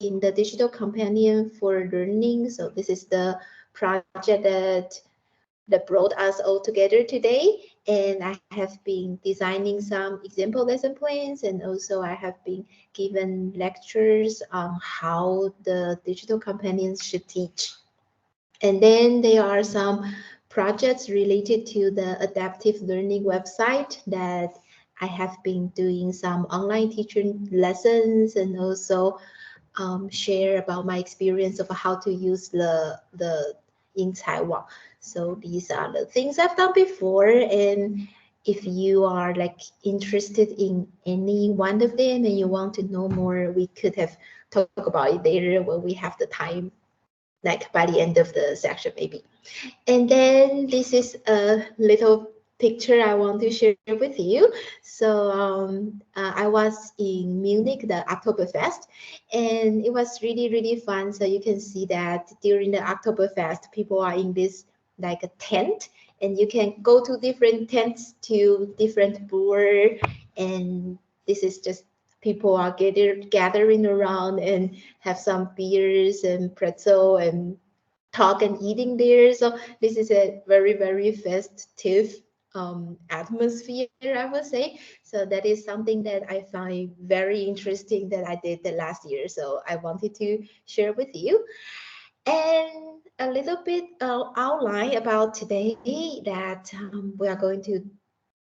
in the digital companion for learning. So this is the project that brought us all together today. And I have been designing some example lesson plans, and also I have been given lectures on how the digital companions should teach. And then there are some projects related to the adaptive learning website that I have been doing some online teaching lessons, and also share about my experience of how to use the in Taiwan. So these are the things I've done before, and if you are like interested in any one of them and you want to know more, we could have talked about it later when we have the time, like by the end of the section maybe. And then this is a little picture I want to share with you. So I was in Munich, the Oktoberfest, and it was really, really fun. So you can see that during the Oktoberfest, people are in this like a tent, and you can go to different tents to different brewer, and this is just people are gathering around and have some beers and pretzel and talk and eating there. So this is a very, very festive atmosphere, I would say. So that is something that I find very interesting that I did the last year. So I wanted to share with you. And a little bit outline about today that we are going to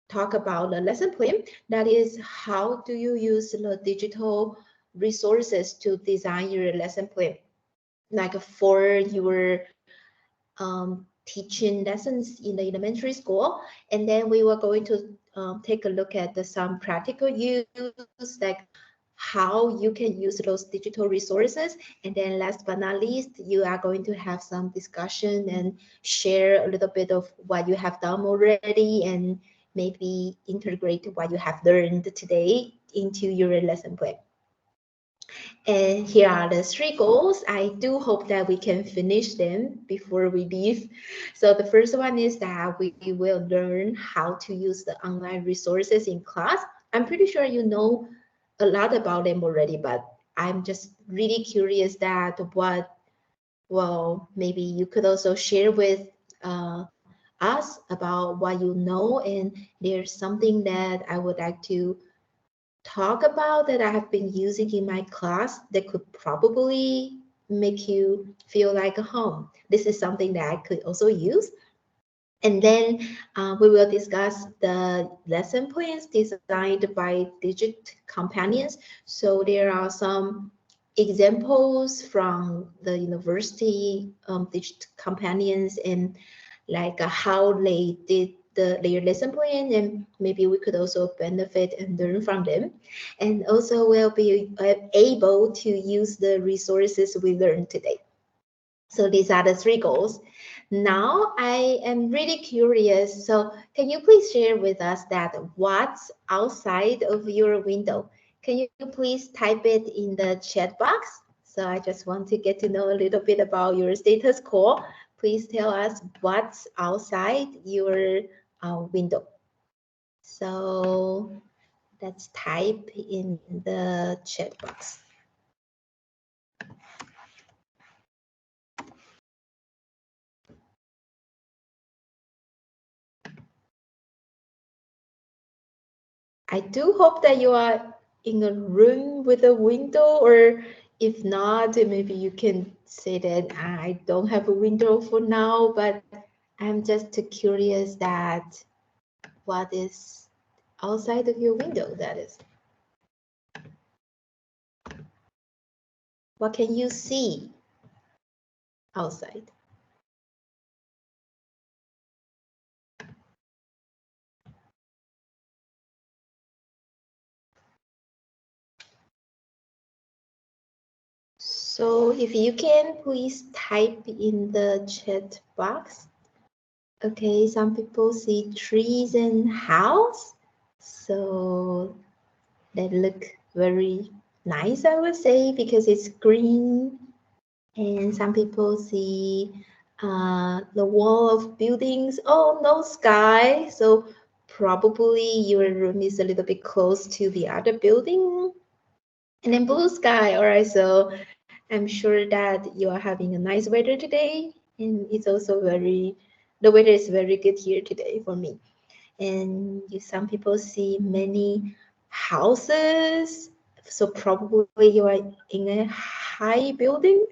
talk about the lesson plan. That is, how do you use the digital resources to design your lesson plan? Like for your teaching lessons in the elementary school, and then we were going to take a look at some practical use, like how you can use those digital resources. And then last but not least, you are going to have some discussion and share a little bit of what you have done already, and maybe integrate what you have learned today into your lesson plan. And here are the 3 goals. I do hope that we can finish them before we leave. So the first one is that we will learn how to use the online resources in class. I'm pretty sure you know a lot about them already, but I'm just really curious that well, maybe you could also share with us about what you know, and there's something that I would like to talk about that I have been using in my class that could probably make you feel like a home. This is something that I could also use. And then we will discuss the lesson plans designed by Digit Companions. So there are some examples from the university Digit Companions, and like how they did their lesson plan, and maybe we could also benefit and learn from them. And also we'll be able to use the resources we learned today. So these are the 3 goals. Now I am really curious. So can you please share with us that what's outside of your window? Can you please type it in the chat box? So I just want to get to know a little bit about your status quo. Please tell us what's outside your window. So let's type in the chat box. I do hope that you are in a room with a window, or if not, maybe you can say that I don't have a window for now, but I'm just curious that what is outside of your window, that is. What can you see outside? So if you can, please type in the chat box. Okay, some people see trees and house. So that look very nice, I would say, because it's green. And some people see the wall of buildings. Oh, no sky. So probably your room is a little bit close to the other building. And then blue sky. All right, so I'm sure that you are having a nice weather today, and it's also the weather is very good here today for me. And some people see many houses, so probably you are in a high building.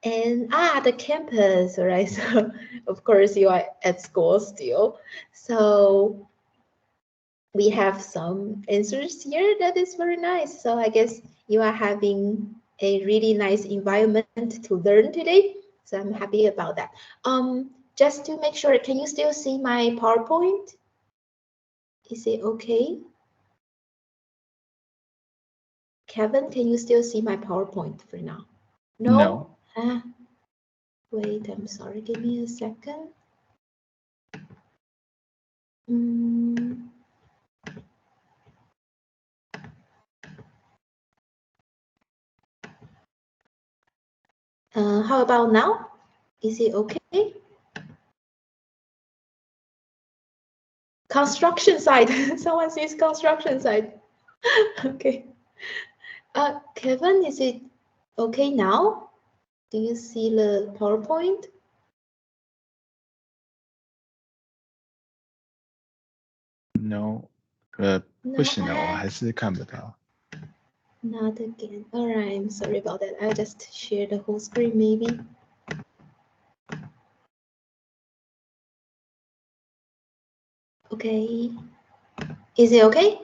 And the campus, right? So of course you are at school still. So we have some answers here that is very nice. So I guess you are having a really nice environment to learn today. So I'm happy about that. Just to make sure, can you still see my PowerPoint? Is it okay? Kevin, can you still see my PowerPoint for now? No? Wait, I'm sorry. Give me a second. How about now? Is it okay? Construction site. Someone says construction site. Okay. Kevin, is it okay now? Do you see the PowerPoint? No，不行了，我还是看不到。Not again. All right, I'm sorry about that. I'll just share the whole screen maybe. Okay. Is it okay?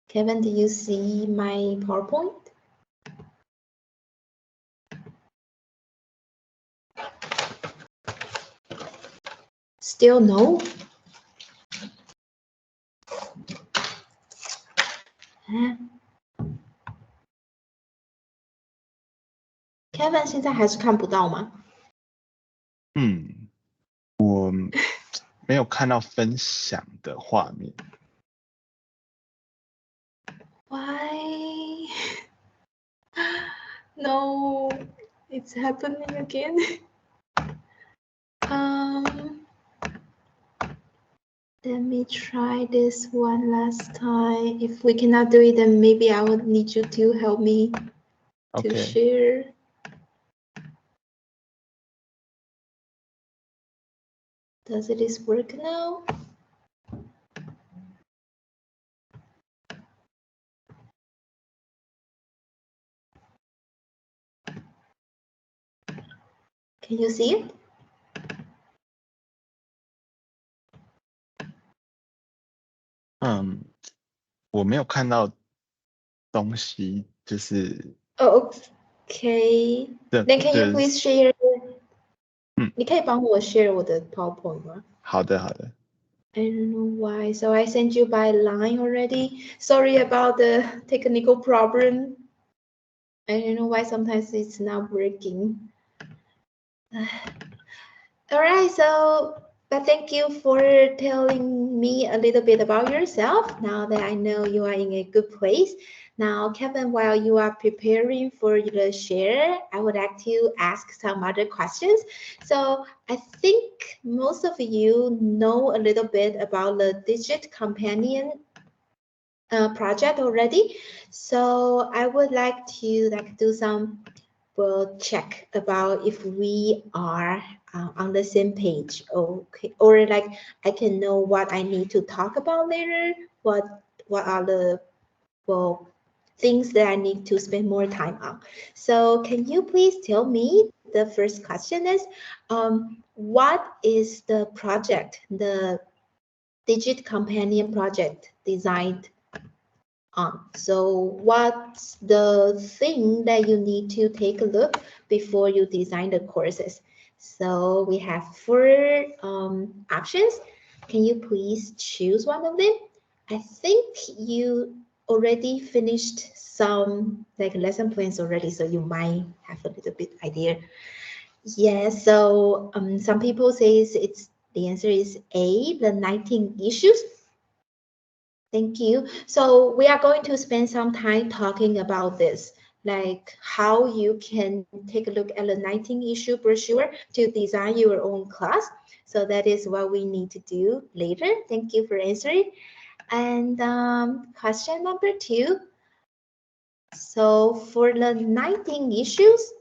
Kevin, do you see my PowerPoint? Still no? Kevin 现在还是看不到吗？我没有看到分享的画面。Why? No, it's happening again. Let me try this one last time. If we cannot do it, then maybe I will need you to help me to share. Does it work now? Can you see it? 我没有看到东西，就是。Okay. Then can you please share? 你可以帮我 share 我的 PowerPoint 吗？好的，好的。I don't know why. So I sent you by line already. Sorry about the technical problem. I don't know why sometimes it's not working. All right, but thank you for telling me a little bit about yourself. Now that I know you are in a good place. Now, Kevin, while you are preparing for the share, I would like to ask some other questions. So I think most of you know a little bit about the Digit Companion project already. So I would like to do some check about if we are on the same page. Okay, or I can know what I need to talk about later. What are the things that I need to spend more time on? So can you please tell me, the first question is, what is the project, the Digit Companion project designed on? So what's the thing that you need to take a look before you design the courses? So we have 4 options. Can you please choose one of them? I think you already finished some lesson plans already, so you might have a little bit idea. Yeah, so some people say the answer is A, the 19 issues. Thank you. So we are going to spend some time talking about this, like how you can take a look at the 19 issue brochure to design your own class. So that is what we need to do later. Thank you for answering. And question number 2. So for the 19 issues,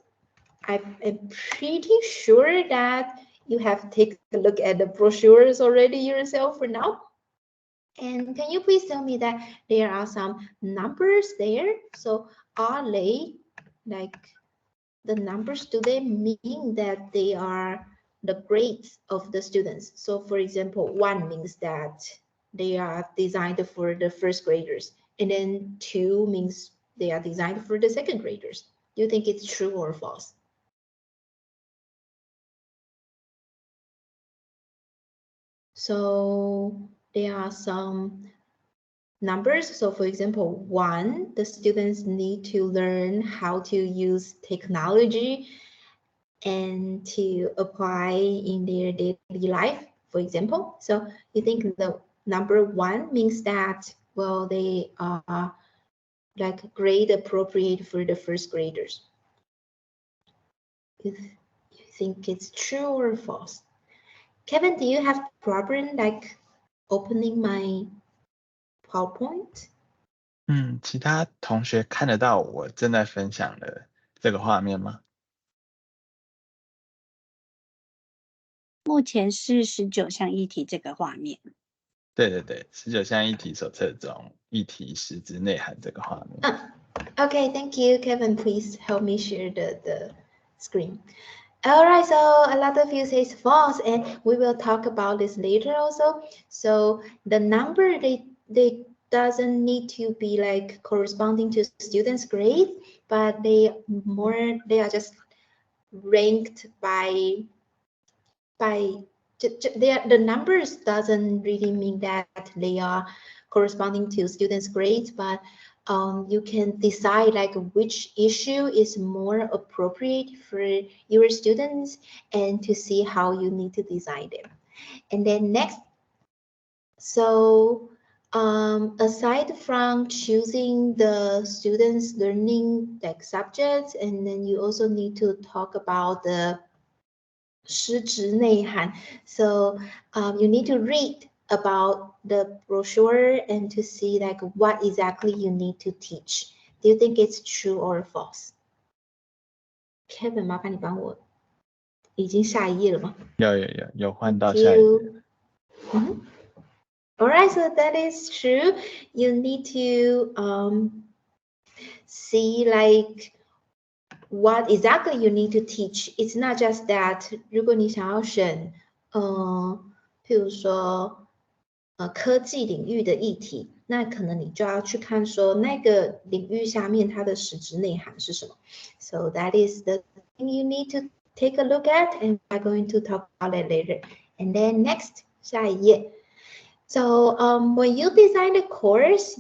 I'm pretty sure that you have taken a look at the brochures already yourself for now. And can you please tell me that there are some numbers there? So are they like the numbers, do they mean that they are the grades of the students? So for example, 1 means that they are designed for the first graders, and then 2 means they are designed for the second graders. Do you think it's true or false? So there are some numbers. So for example, 1, the students need to learn how to use technology and to apply in their daily life, for example. So you think the number 1 means that, well, they are like grade appropriate for the first graders. You think it's true or false? Kevin, do you have problem like opening my PowerPoint? 其他同学看得到我正在分享的这个画面吗？目前是19项议题这个画面。对对对，19项议题手册中议题实质内涵这个画面。Okay, thank you, Kevin. Please help me share the screen. All right, so a lot of you say it's false, and we will talk about this later also. So the number they doesn't need to be like corresponding to students' grade, but they are just ranked by the numbers doesn't really mean that they are corresponding to students' grades, but you can decide like which issue is more appropriate for your students and to see how you need to design them. And then next, so aside from choosing the students' learning like subjects, and then you also need to talk about the 实质内涵. So you need to read about the brochure and to see like what exactly you need to teach. Do you think it's true or false? Kevin, 麻烦你帮我，已经下一页了吗？有换到下一页。All right, so that is true. You need to see like what exactly you need to teach. It's not just that 如果你想要选譬如说科技领域的议题，那可能你就要去看说那个领域下面它的实质内涵是什么。So that is the thing you need to take a look at, and we're going to talk about it later. And then next, 下一页. So when you design a course,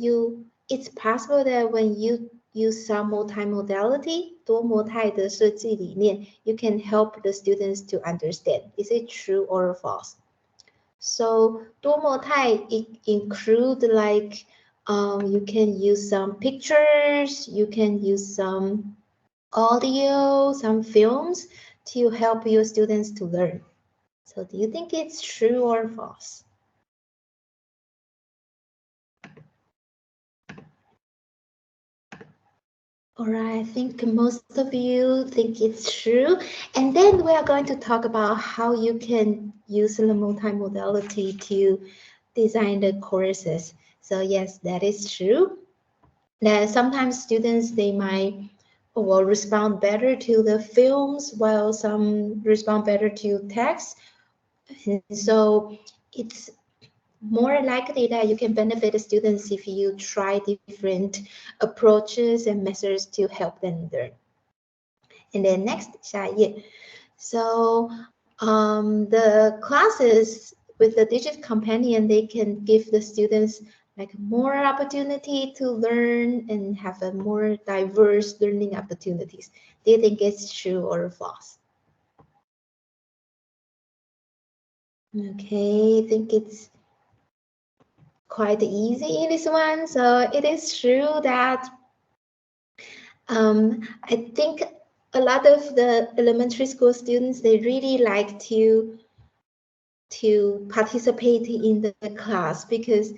it's possible that when you use some multimodality, 多模态的设计理念, you can help the students to understand. Is it true or false? So 多模态 it include like you can use some pictures, you can use some audio, some films to help your students to learn. So do you think it's true or false? All right, I think most of you think it's true. And then we are going to talk about how you can use the multimodality to design the courses. So yes, that is true. That sometimes students, they might respond better to the films while some respond better to text. And so it's more likely that you can benefit the students if you try different approaches and methods to help them learn. And then next, 下一页. So the classes with the Digit Companion, they can give the students like more opportunity to learn and have a more diverse learning opportunities. Do you think it's true or false? Okay, I think it's quite easy in this one. So it is true that I think a lot of the elementary school students, they really like to participate in the class because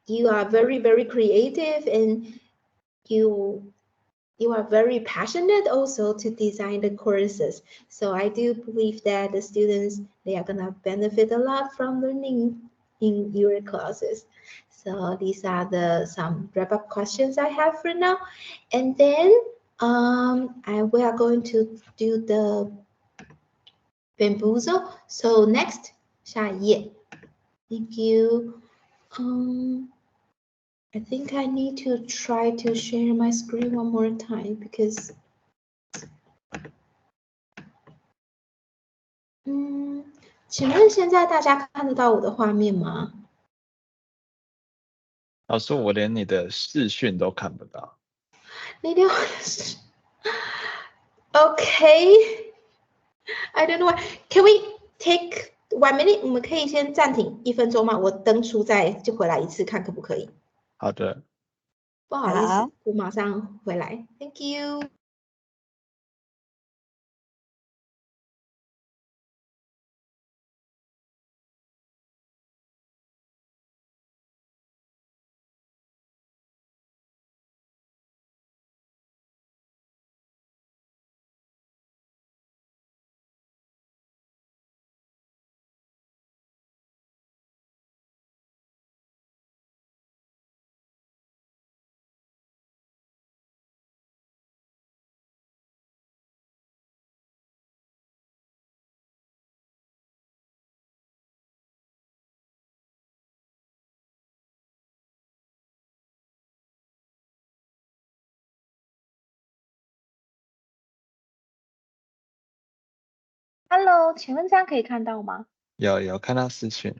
you are very, very creative, and you are very passionate also to design the courses. So I do believe that the students, they are gonna benefit a lot from learning in your classes. So these are some wrap-up questions I have for now. And then we are going to do the bamboozle. So next, 下一页. Thank you. I think I need to try to share my screen one more time because请问现在大家看得到我的画面吗？老师，我连你的视讯都看不到。你连我的视，Okay, I don't know why. Can we take 1 minute? 我们可以先暂停1分钟吗？我登出再就回来一次，看可不可以？好的。不好意思，好我马上回来。Thank you. Hello， 请问这样可以看到吗？有看到视讯。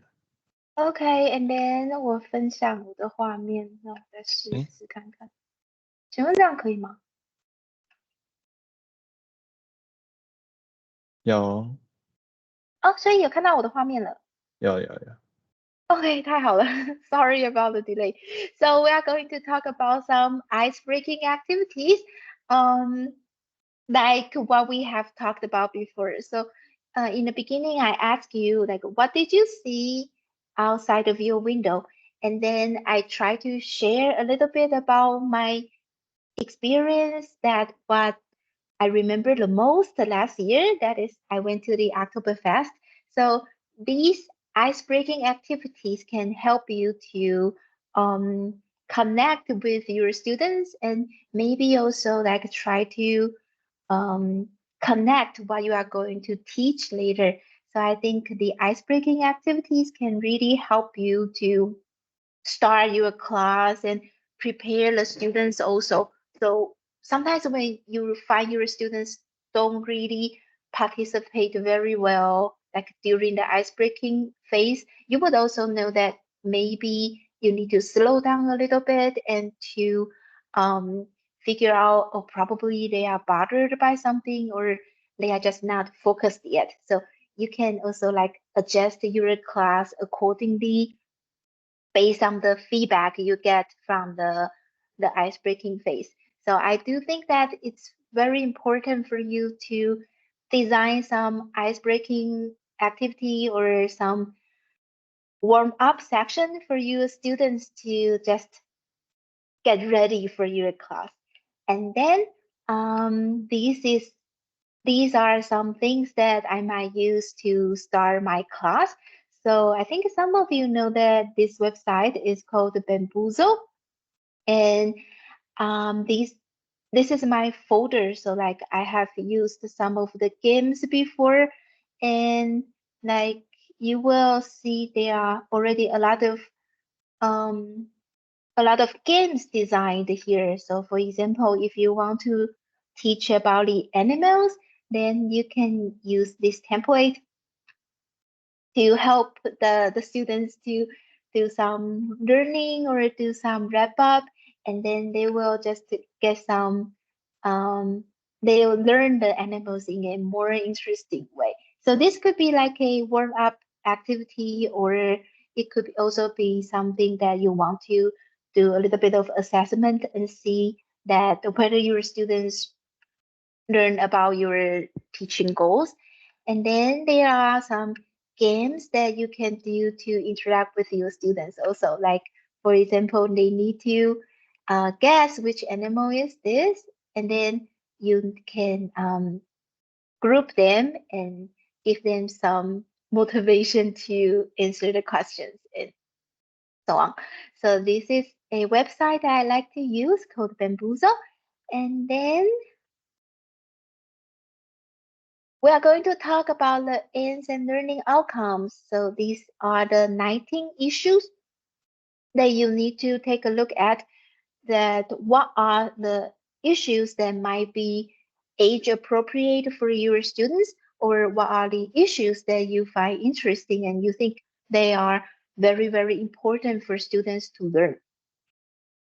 Okay, and then 我分享我的画面，让我再试一次看看。请问这样可以吗？有。哦，所以有看到我的画面了。有。Okay, 太好了。Sorry about the delay. So we are going to talk about some ice-breaking activities, like what we have talked about before. So, in the beginning, I asked you, like, what did you see outside of your window? And then I try to share a little bit about my experience, that what I remember the most last year, that is, I went to the Oktoberfest. So these ice-breaking activities can help you to connect with your students, and maybe also like try to connect what you are going to teach later. So I think the ice-breaking activities can really help you to start your class and prepare the students also. So sometimes when you find your students don't really participate very well, like during the ice-breaking phase, you would also know that maybe you need to slow down a little bit and to figure out, or probably they are bothered by something, or they are just not focused yet. So you can also like adjust your class accordingly based on the feedback you get from the ice-breaking phase. So I do think that it's very important for you to design some ice-breaking activity or some warm-up section for your students to just get ready for your class. And then these are some things that I might use to start my class. So I think some of you know that this website is called Bamboozle, and this is my folder. So like I have used some of the games before, and like you will see there are already a lot of games designed here. So for example, if you want to teach about the animals, then you can use this template to help the students to do some learning or do some wrap up, and then they will just get some they'll learn the animals in a more interesting way. So this could be like a warm up activity, or it could also be something that you want to do a little bit of assessment and see that whether your students learn about your teaching goals. And then there are some games that you can do to interact with your students also. Like For example, they need to guess which animal is this, and then you can group them and give them some motivation to answer the questions and so on. So this is a website that I like to use called Bamboozle. And then we are going to talk about the aims and learning outcomes. So these are the 19 issues that you need to take a look at, that what are the issues that might be age appropriate for your students, or what are the issues that you find interesting and you think they are very, very important for students to learn.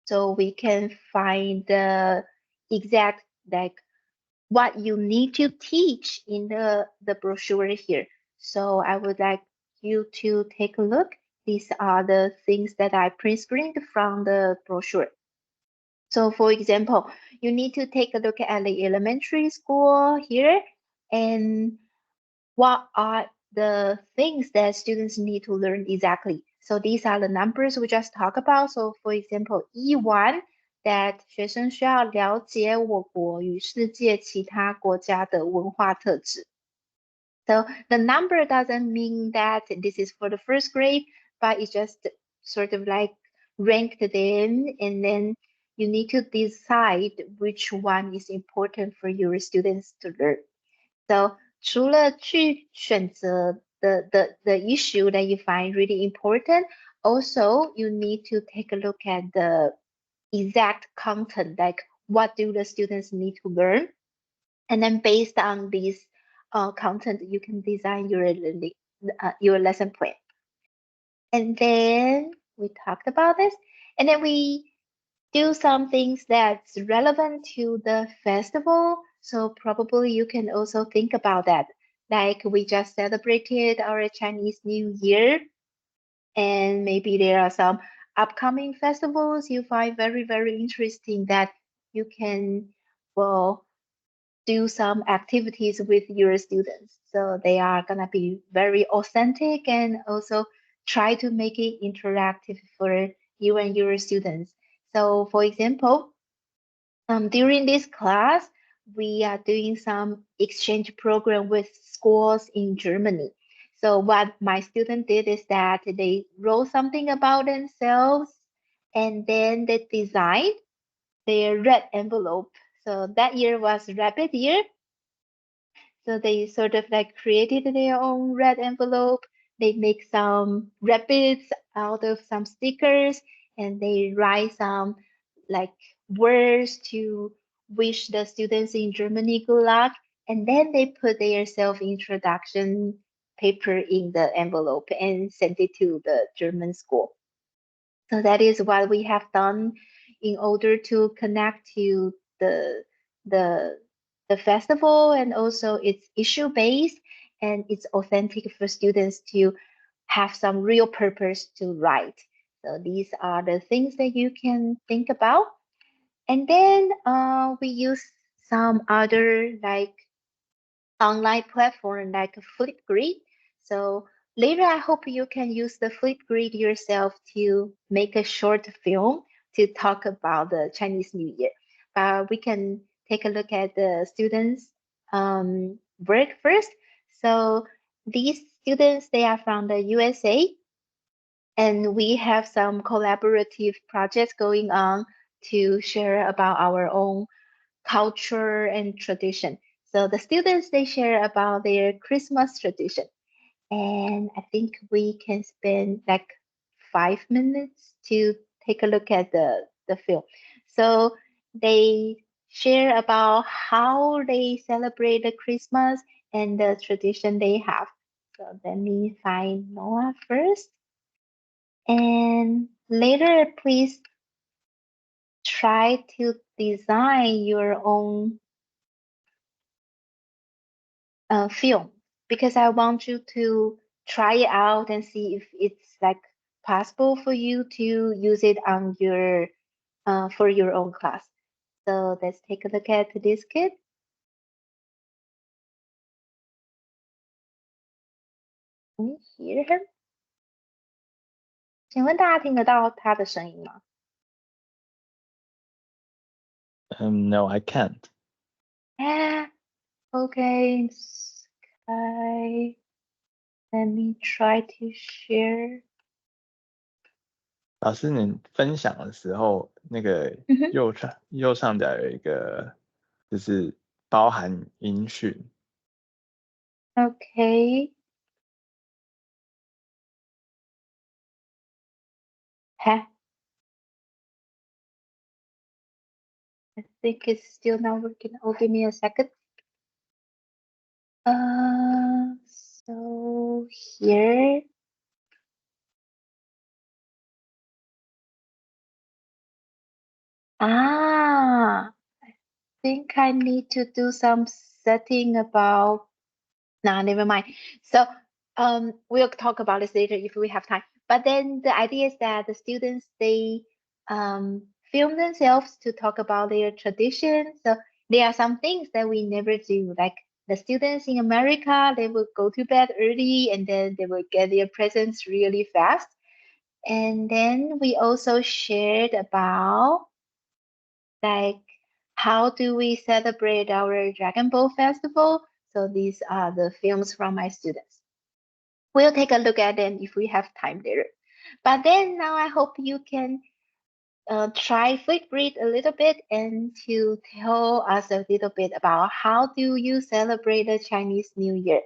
So we can find the exact, like, what you need to teach in the brochure here. So I would like you to take a look. These are the things that I print screened from the brochure. So for example, you need to take a look at the elementary school here, and what are the things that students need to learn exactly. So these are the numbers we just talked about. So for example, E1, that 学生需要了解我国与世界其他国家的文化特质。So the number doesn't mean that this is for the first grade, but it just sort of like ranked them, and then you need to decide which one is important for your students to learn. So 除了去选择the issue that you find really important, also you need to take a look at the exact content, like what do the students need to learn, and then based on this content, you can design your lesson plan. And then we talked about this, and then we do some things that's relevant to the festival. So probably you can also think about that. Like we just celebrated our Chinese New Year, and maybe there are some upcoming festivals you find very, very interesting that you can, well, do some activities with your students. So they are gonna be very authentic, and also try to make it interactive for you and your students. So for example, during this class, we are doing some exchange program with schools in Germany. So what my student did is that they wrote something about themselves, and then they designed their red envelope. So that year was Rabbit Year. So they sort of like created their own red envelope. They make some rabbits out of some stickers, and they write some like words to wish the students in Germany good luck. And then they put their self-introduction paper in the envelope and sent it to the German school. So that is what we have done in order to connect to the the festival, and also it's issue based and it's authentic for students to have some real purpose to write. So these are the things that you can think about. And then we use some other like online platform like Flipgrid. So later, I hope you can use the Flipgrid yourself to make a short film to talk about the Chinese New Year. We can take a look at the students' work first. So these students, they are from the USA, and we have some collaborative projects going on to share about our own culture and tradition. So the students, they share about their Christmas tradition. And I think we can spend like 5 minutes to take a look at the film. So they share about how they celebrate the Christmas and the tradition they have. So let me find Noah first. And later, please try to design your own film, because I want you to try it out and see if it's like possible for you to use it on your for your own class. So let's take a look at this kid. Can you hear him? 请问大家听得到他的声音吗？ No, I can't. Okay, Sky. Let me try to share. 老师，你分享的时候，那个右上角有一个，就是包含音讯。Okay. I think it's still not working. Oh, give me a second. So here. I think I need to do some setting about. Nah, never mind. So we'll talk about this later if we have time. But then the idea is that the students they film themselves to talk about their tradition. So there are some things that we never do, like the students in America, they will go to bed early and then they will get their presents really fast. And then we also shared about like how do we celebrate our Dragon Ball festival. So these are the films from my students. We'll take a look at them if we have time later. But then now I hope you can try Flipgrid a little bit and to tell us a little bit about how do you celebrate the Chinese New Year.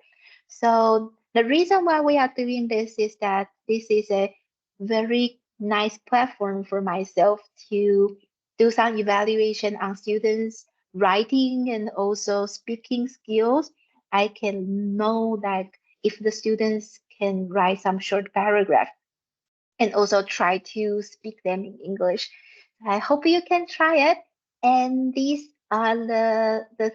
So the reason why we are doing this is that this is a very nice platform for myself to do some evaluation on students' writing and also speaking skills. I can know that if the students can write some short paragraph and also try to speak them in English. I hope you can try it. And these are the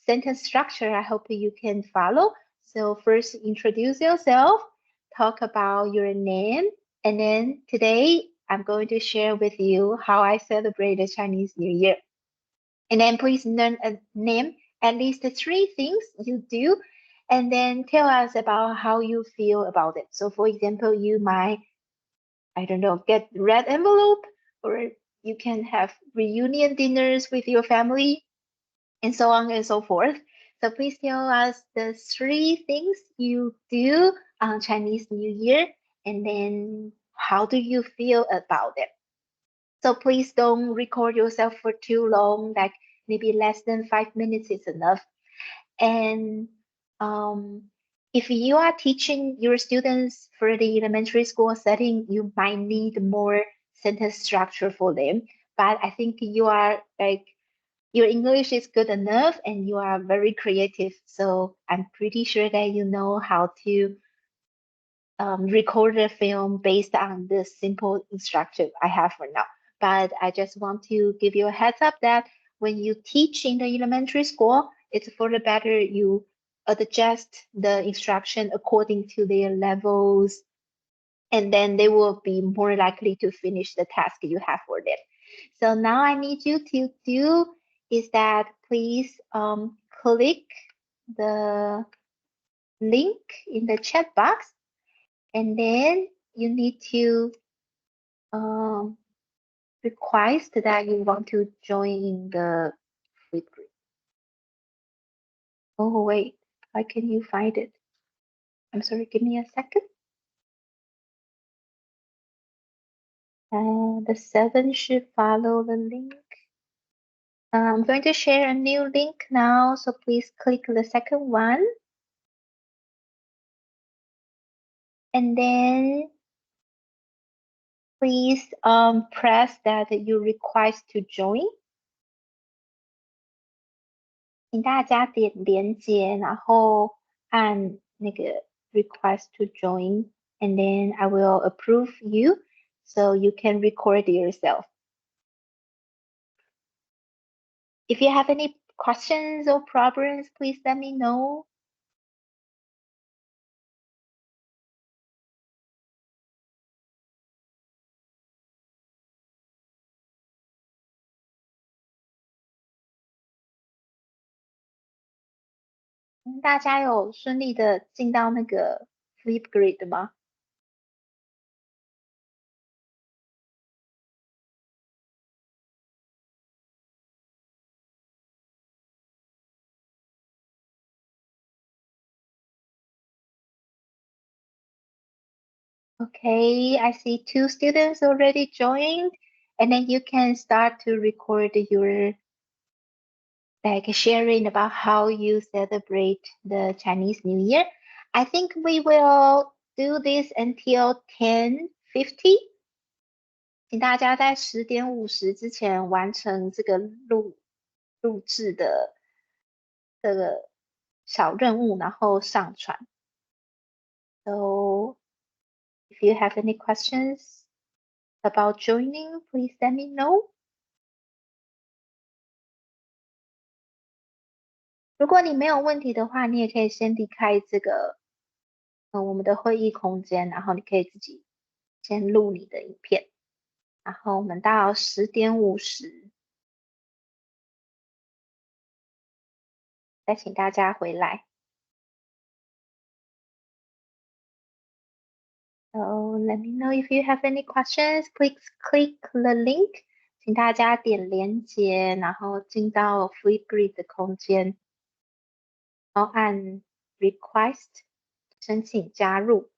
sentence structure I hope you can follow. So first introduce yourself, talk about your name, and then today I'm going to share with you how I celebrate the Chinese New Year. And then please name at least 3 things you do, and then tell us about how you feel about it. So for example, you might I don't know, get red envelope, or you can have reunion dinners with your family, and so on and so forth. So please tell us the 3 things you do on Chinese New Year, and then how do you feel about it? So please don't record yourself for too long, like maybe less than 5 minutes is enough. And if you are teaching your students for the elementary school setting, you might need more sentence structure for them. But I think you are like, your English is good enough and you are very creative. So I'm pretty sure that you know how to record a film based on the simple instruction I have for now. But I just want to give you a heads up that when you teach in the elementary school, it's for the better you adjust the instruction according to their levels, and then they will be more likely to finish the task you have for them. So now I need you to do is that please click the link in the chat box, and then you need to request that you want to join the Flipgrid. Oh wait, why can you find it? I'm sorry, give me a second. The 7 should follow the link. I'm going to share a new link now, so please click the second one. And then please press that you request to join. 请大家点连接，然后按那个 request to join, and then I will approve you so you can record yourself. If you have any questions or problems, please let me know. .大家有顺利的进到那个 Flipgrid 吗？ Okay, I see 2 students already joined, and then you can start to record your like sharing about how you celebrate the Chinese New Year. I think we will do this until 10:50. 请大家在10:50之前完成这个录制的这个小任务，然后上传。So if you have any questions about joining, please let me know. 如果你没有问题的话，你也可以先离开这个我们的会议空间，然后你可以自己先录你的影片，然后我们到10:50再请大家回来。So let me know if you have any questions. Please click the link. 请大家点连结，然后进到 Flipgrid 的空间，然后按 Request 申请加入。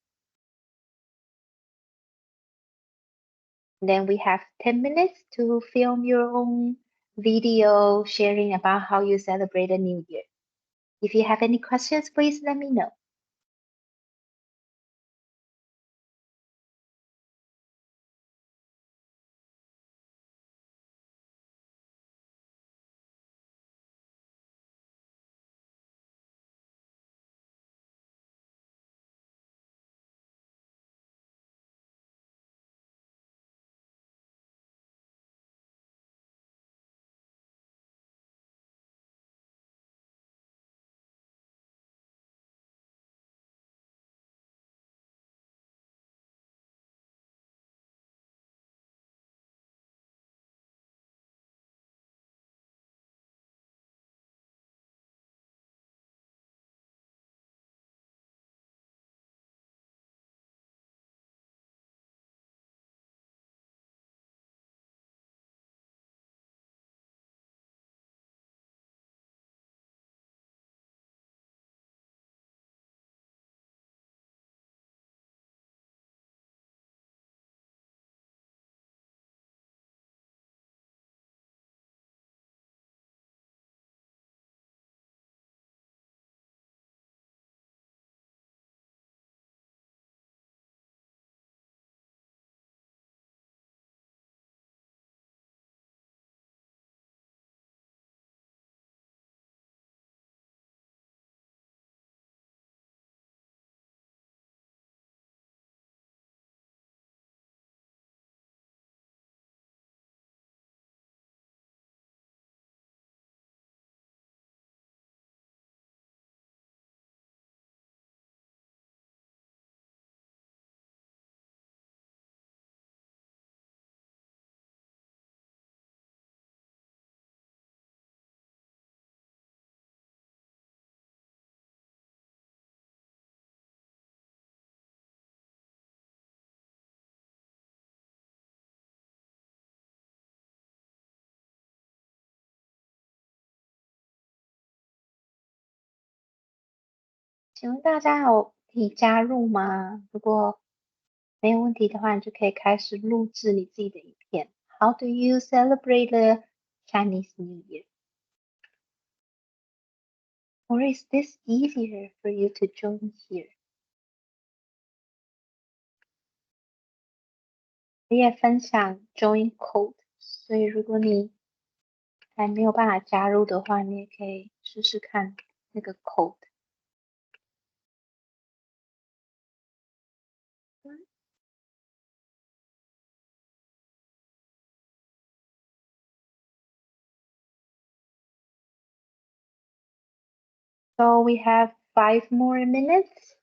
Then we have 10 minutes to film your own video sharing about how you celebrate the New Year. If you have any questions, please let me know.请问大家有可以加入吗？如果没有问题的话，你就可以开始录制你自己的影片。How do you celebrate the Chinese New Year? Or is this easier for you to join here? 我也分享 Join Code，所以如果你还没有办法加入的话，你也可以试试看那个 code。So we have 5 more minutes.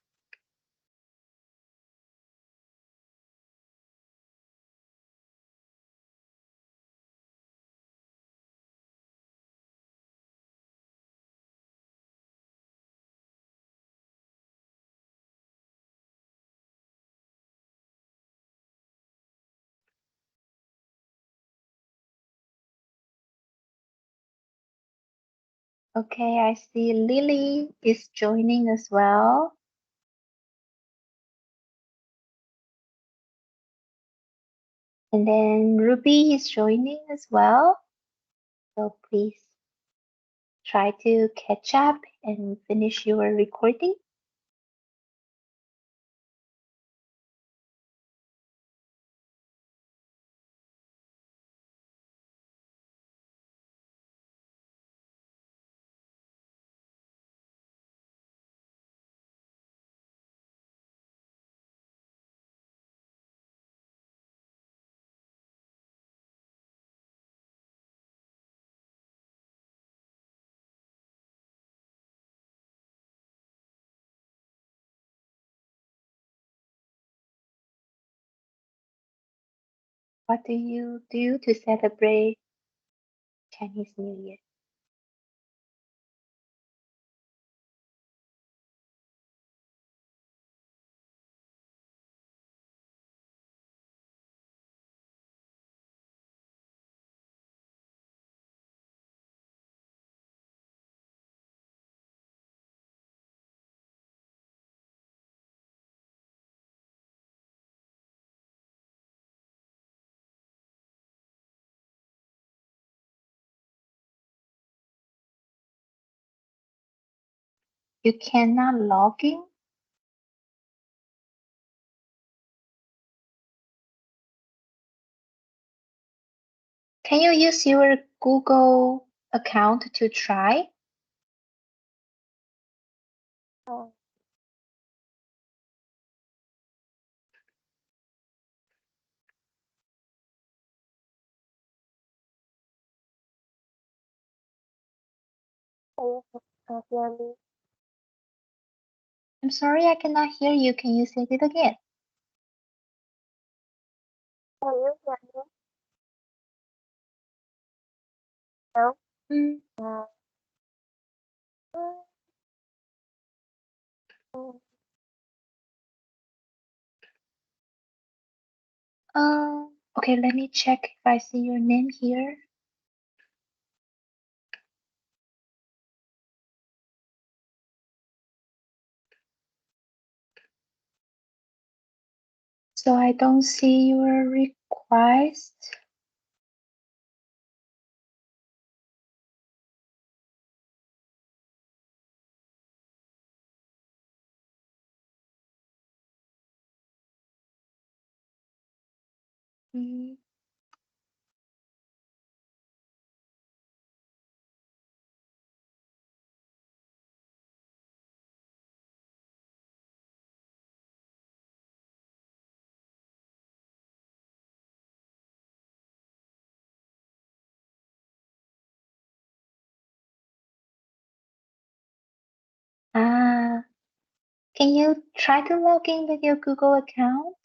Okay, I see Lily is joining as well. And then Ruby is joining as well. So please try to catch up and finish your recording. What do you do to celebrate Chinese New Year? You cannot log in? Can you use your Google account to try? Oh. I'm sorry, I cannot hear you. Can you say it again? No. Okay, let me check if I see your name here. So I don't see your request. Mm. Ah, can you try to log in with your Google account?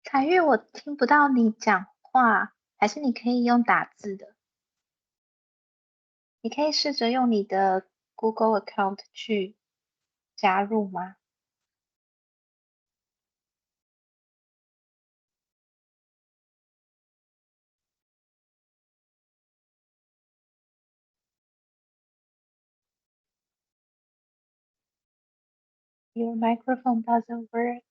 彩玉，我听不到你讲话，还是你可以用打字的？你可以试着用你的 Google account 去加入吗？Your microphone doesn't work.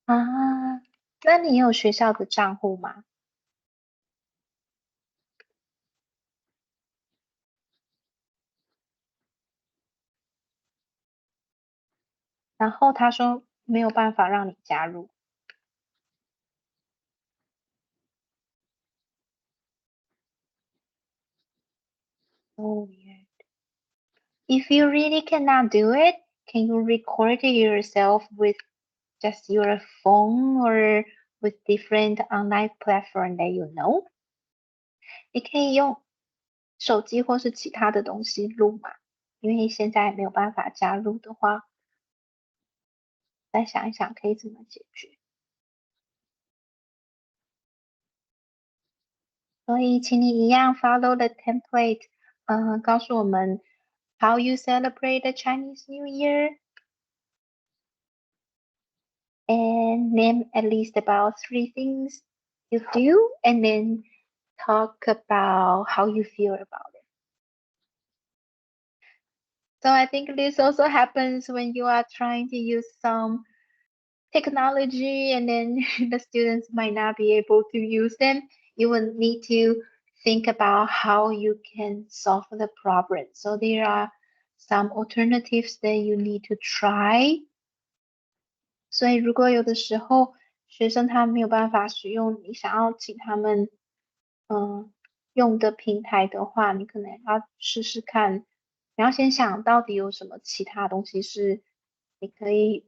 啊，那你有学校的账户吗？然后他说没有办法让你加入。Oh, weird. If you really cannot do it, can you record yourself with just your phone or with different online platform that you know? 你可以用手机或是其他的东西录嘛？因为现在没有办法加入的话，再想一想可以怎么解决。所以请你一样 follow the template，告诉我们 how you celebrate the Chinese New Year and name at least about 3 things you do and then talk about how you feel about it. So I think this also happens when you are trying to use some technology and then the students might not be able to use them. You will need to think about how you can solve the problem. So there are some alternatives that you need to try. 所以如果有的时候学生他没有办法使用你想要请他们用的平台的话，你可能要试试看，你要先想到底有什么其他东西是你可以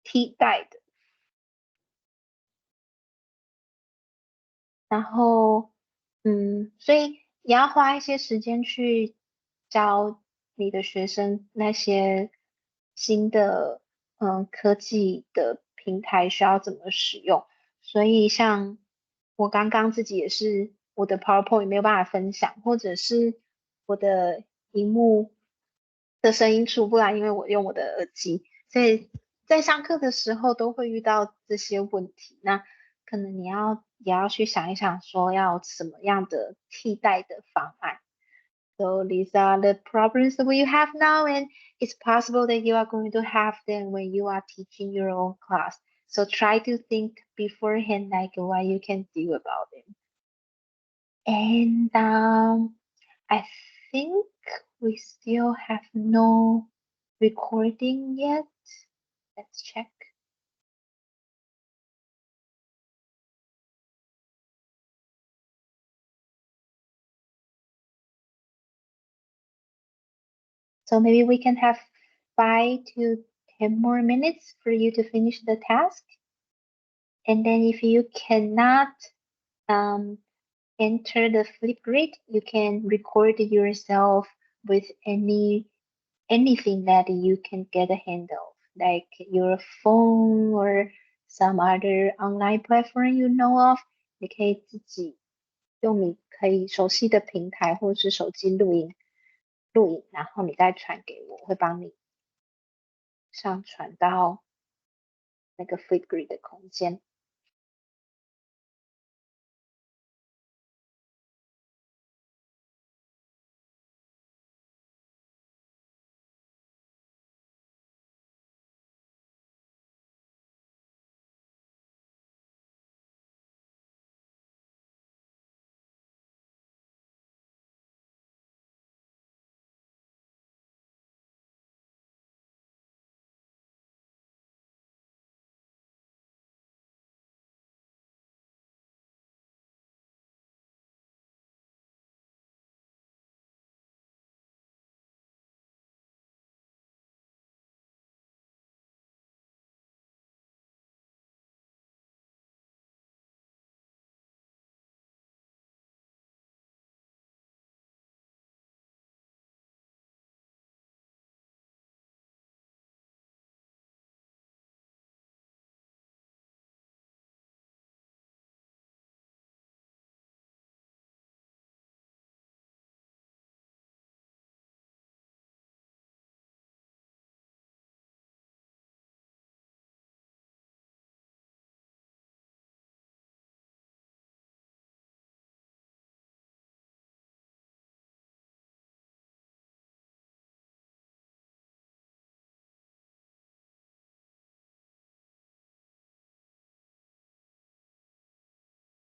替代的。然后，所以也要花一些时间去教你的学生那些新的科技的平台需要怎么使用。所以像我刚刚自己也是，我的 PowerPoint 没有办法分享，或者是我的荧幕的声音出不来，因为我用我的耳机，所以在上课的时候都会遇到这些问题。那可能也要去想一想，说要什么样的替代的方案。So these are the problems that we have now, and it's possible that you are going to have them when you are teaching your own class. So try to think beforehand, like what you can do about it. And I think we still have no recording yet. Let's check. So maybe we can have 5 to 10 more minutes for you to finish the task. And then if you cannot enter the Flipgrid, you can record yourself with anything that you can get a hand of, like your phone or some other online platform you know of. 你可以自己用你可以熟悉的平台或是手机录影，然后你再传给我，我会帮你上传到那个 Flipgrid 的空间。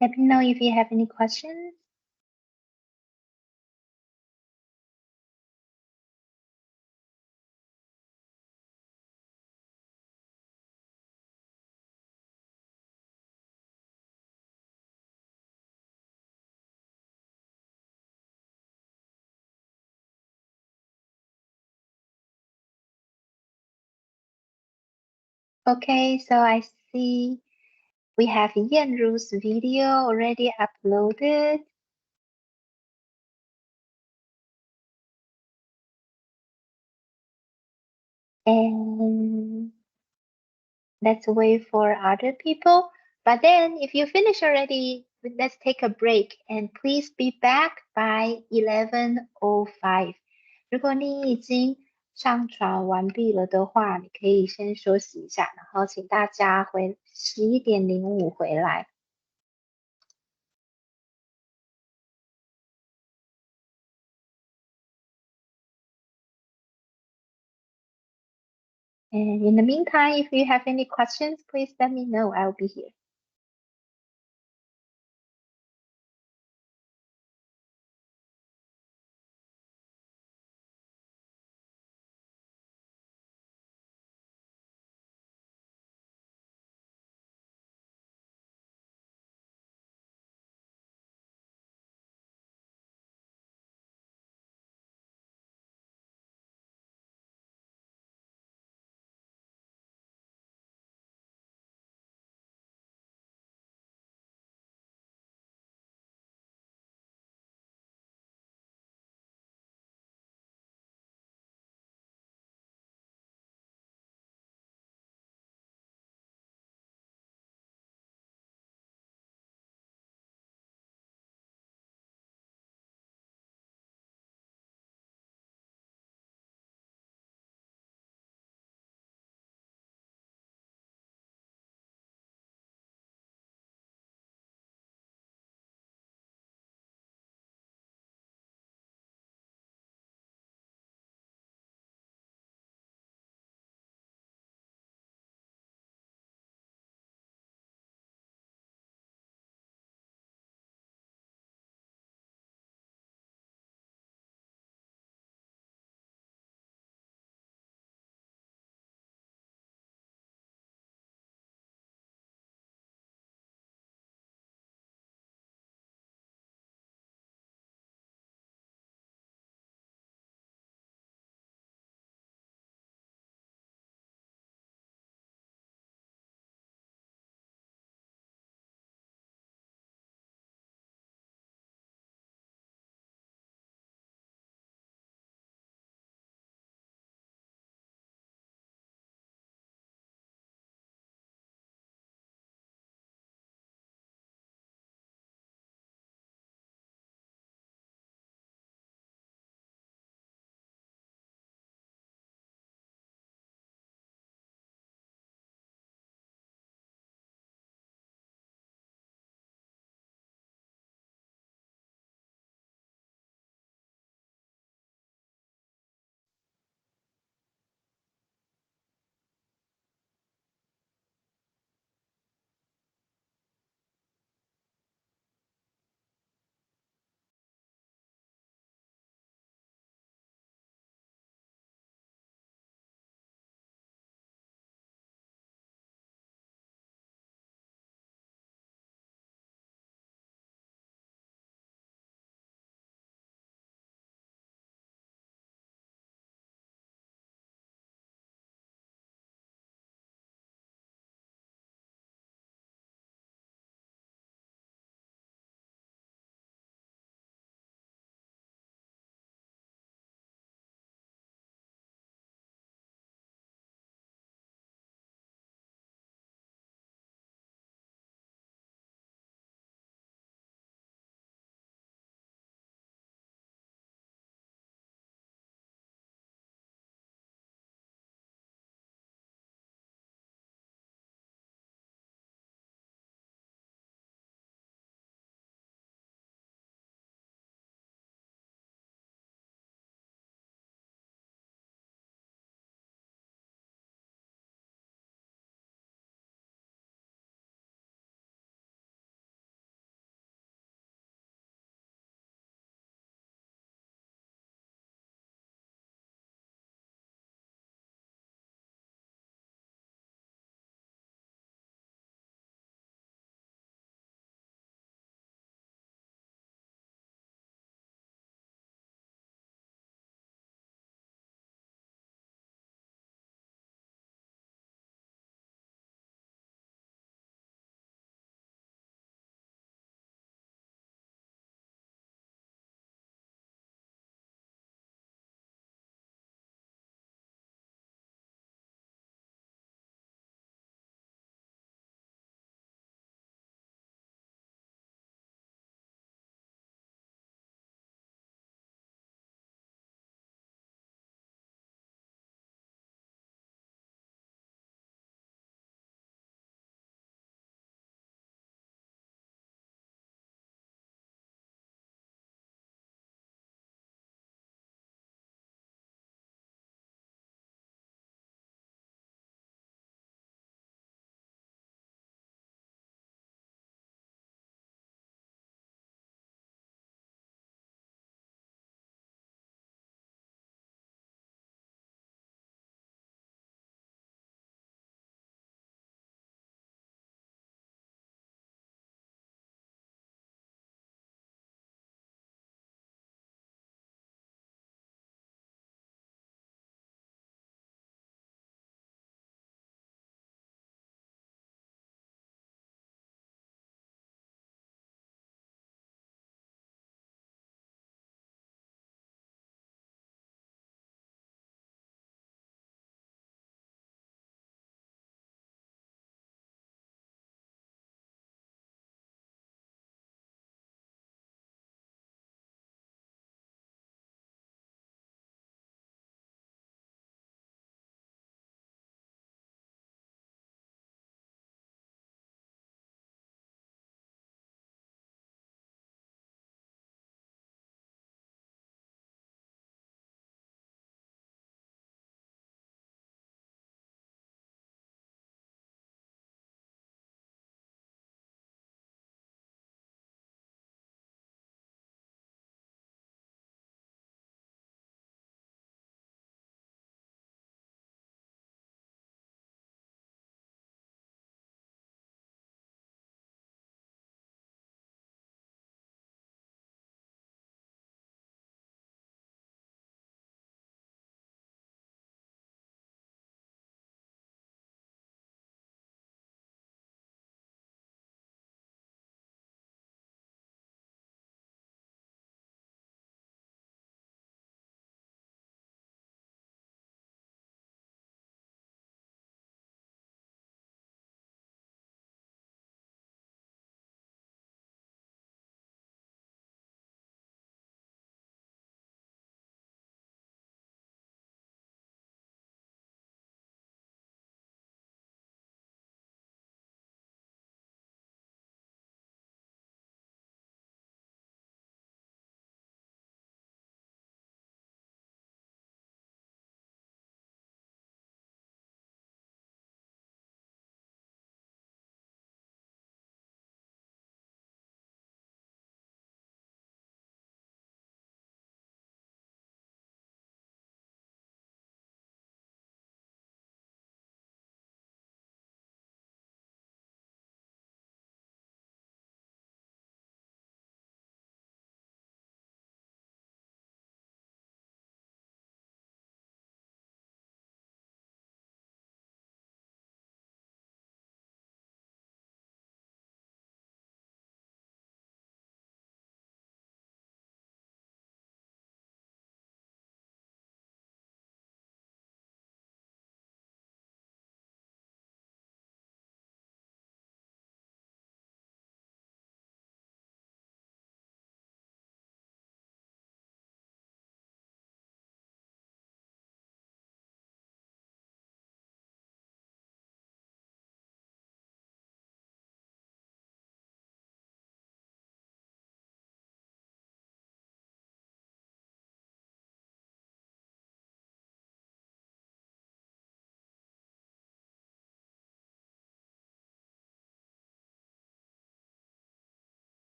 Let me know if you have any questions. Okay, so I see we have Yanru's video already uploaded. And let's wait for other people. But then if you finish already, let's take a break and please be back by 11:05. 如果你已经上传完毕了的话，你可以先休息一下，然后请大家11:05回来。And in the meantime, if you have any questions, please let me know. I'll be here.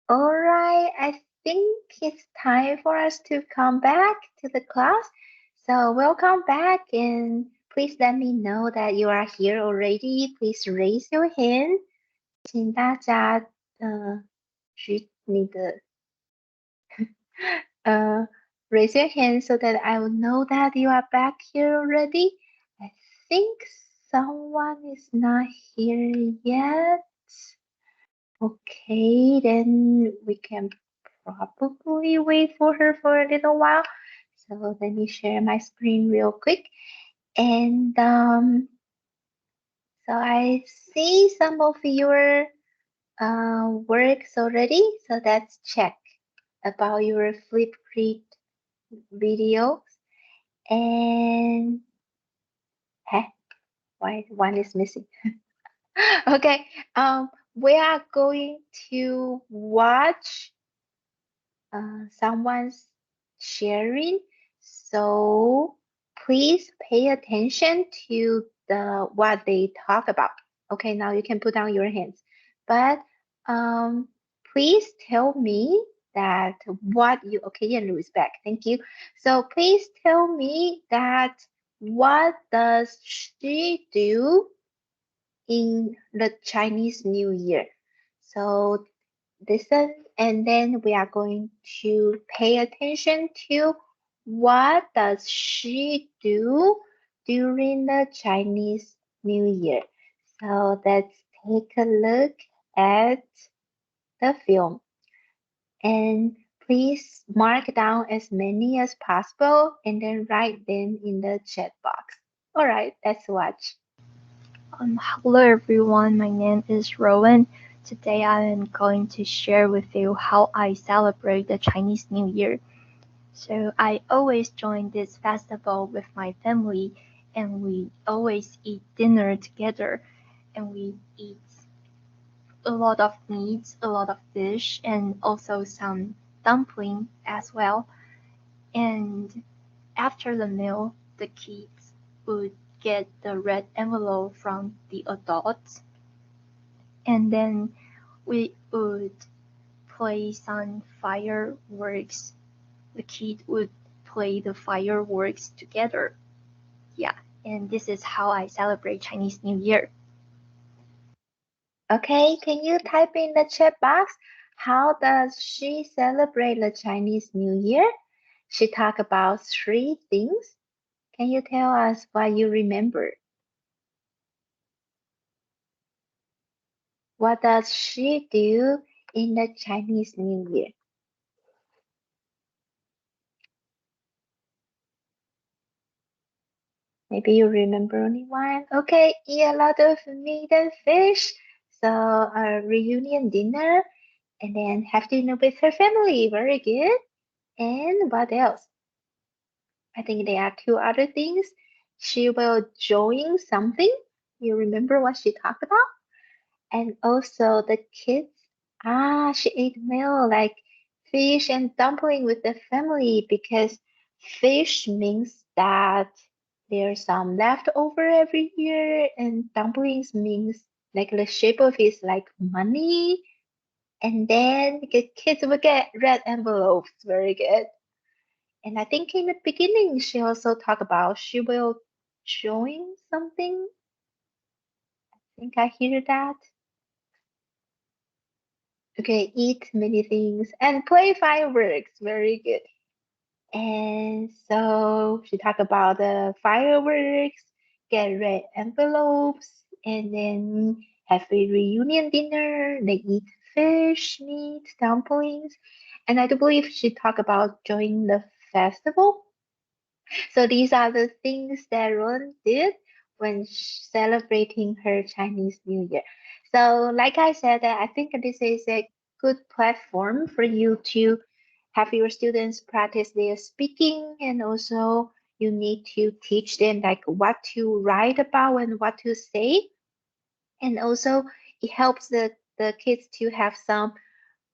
All right, I think it's time for us to come back to the class. So welcome back, and please let me know that you are here already. Please raise your hand. 请大家举你的raise your hand so that I will know that you are back here already. I think someone is not here yet. Okay, then we can probably wait for her for a little while. So let me share my screen real quick. And so I see some of your works already. So let's check about your Flipgrid videos. And why one is missing? Okay, we are going to watch someone's sharing. So please pay attention to what they talk about. Okay, now you can put down your hands. But please tell me that what you, okay, Yanru is back. Thank you. So please tell me that what does she do in the Chinese New Year? So listen, and then we are going to pay attention to what does she do during the Chinese New Year. So let's take a look at the film, and please mark down as many as possible and then write them in the chat box. All right, let's watch. Hello everyone, my name is Rowan. Today I am going to share with you how I celebrate the Chinese New Year. So I always join this festival with my family, and we always eat dinner together, and we eat a lot of meat, a lot of fish, and also some dumpling as well. And after the meal, the kids would get the red envelope from the adults, and then we would play some fireworks. The kid would play the fireworks together. Yeah, and this is how I celebrate Chinese New Year. Okay, can you type in the chat box? How does she celebrate the Chinese New Year? She talked about 3 things. Can you tell us what you remember? What does she do in the Chinese New Year? Maybe you remember only one. Okay, eat a lot of meat and fish. So a reunion dinner, and then have dinner with her family. Very good. And what else? I think there are 2 other things. She will join something. You remember what she talked about? And also the kids. She ate meal like fish and dumpling with the family, because fish means that there's some leftover every year, and dumplings means like the shape of it is like money. And then the kids will get red envelopes. Very good. And I think in the beginning, she also talked about she will join something. I think I hear that. Okay, eat many things and play fireworks. Very good. And so she talked about the fireworks, get red envelopes, and then have a reunion dinner. They eat fish, meat, dumplings. And I do believe she talked about joining the festival. So these are the things that Ron did when celebrating her Chinese New Year. So like I said, I think this is a good platform for you to have your students practice their speaking, and also you need to teach them like what to write about and what to say. And also it helps the kids to have some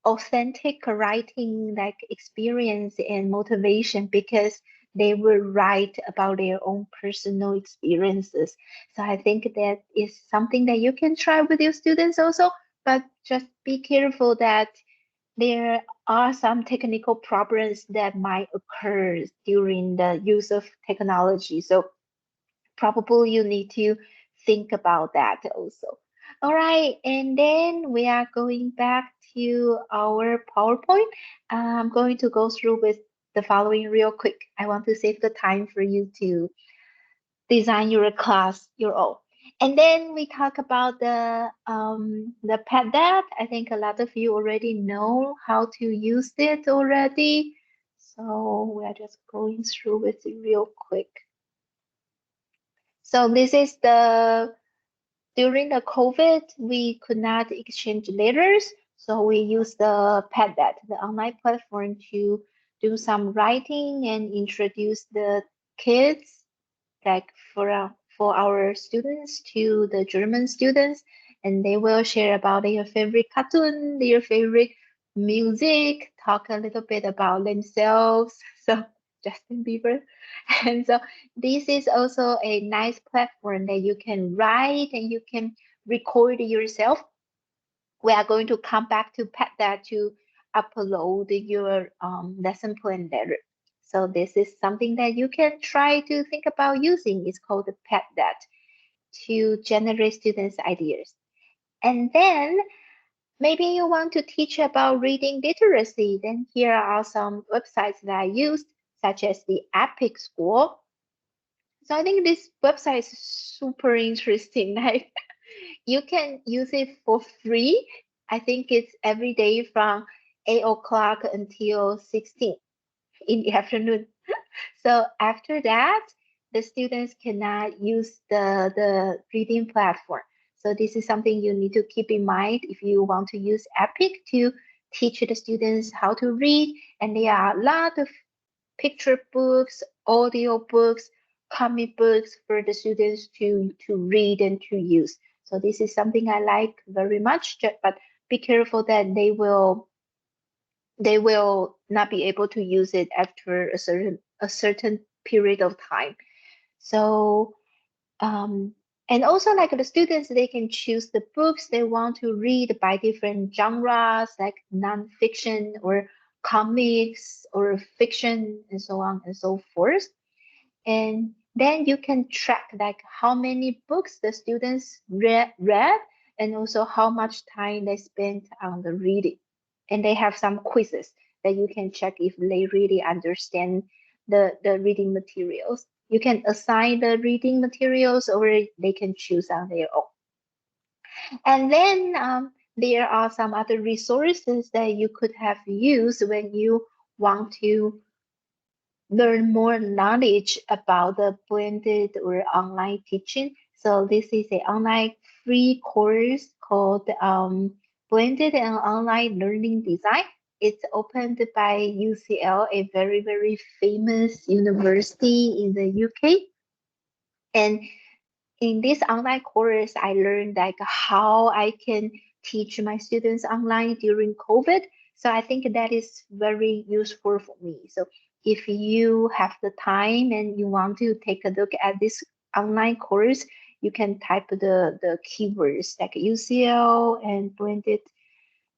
authentic writing like experience and motivation, because they will write about their own personal experiences. So I think that is something that you can try with your students also, but just be careful that there are some technical problems that might occur during the use of technology. So probably you need to think about that also. All right, and then we are going back to our PowerPoint. I'm going to go through with the following real quick. I want to save the time for you to design your class your own. And then we talk about the pad that I think a lot of you already know how to use it already. So we are just going through with it real quick. So this is during the COVID, we could not exchange letters. So we use the Padlet, the online platform, to do some writing and introduce the kids, like for our students to the German students, and they will share about their favorite cartoon, their favorite music, talk a little bit about themselves. So Justin Bieber. And so this is also a nice platform that you can write and you can record yourself. We are going to come back to that to upload your lesson plan later. So this is something that you can try to think about using. It's called the PadDat to generate students' ideas. And then maybe you want to teach about reading literacy. Then here are some websites that I used, such as the Epic School. So I think this website is super interesting. Like you can use it for free. I think it's every day from 8 o'clock until 16 in the afternoon. So after that, the students cannot use the reading platform. So this is something you need to keep in mind if you want to use Epic to teach the students how to read. And there are a lot of picture books, audio books, comic books for the students to read and to use. So this is something I like very much, but be careful that they will not be able to use it after a certain period of time. So and also like the students, they can choose the books they want to read by different genres, like nonfiction or comics or fiction and so on and so forth. And then you can track like how many books the students read and also how much time they spent on the reading. And they have some quizzes that you can check if they really understand the reading materials. You can assign the reading materials or they can choose on their own. And then there are some other resources that you could have used when you want to learn more knowledge about the blended or online teaching. So this is an online free course called Blended and Online Learning Design. It's opened by UCL, a very, very famous university in the UK. And in this online course, I learned like how I can teach my students online during COVID. So I think that is very useful for me. So if you have the time and you want to take a look at this online course, you can type the keywords like UCL and blended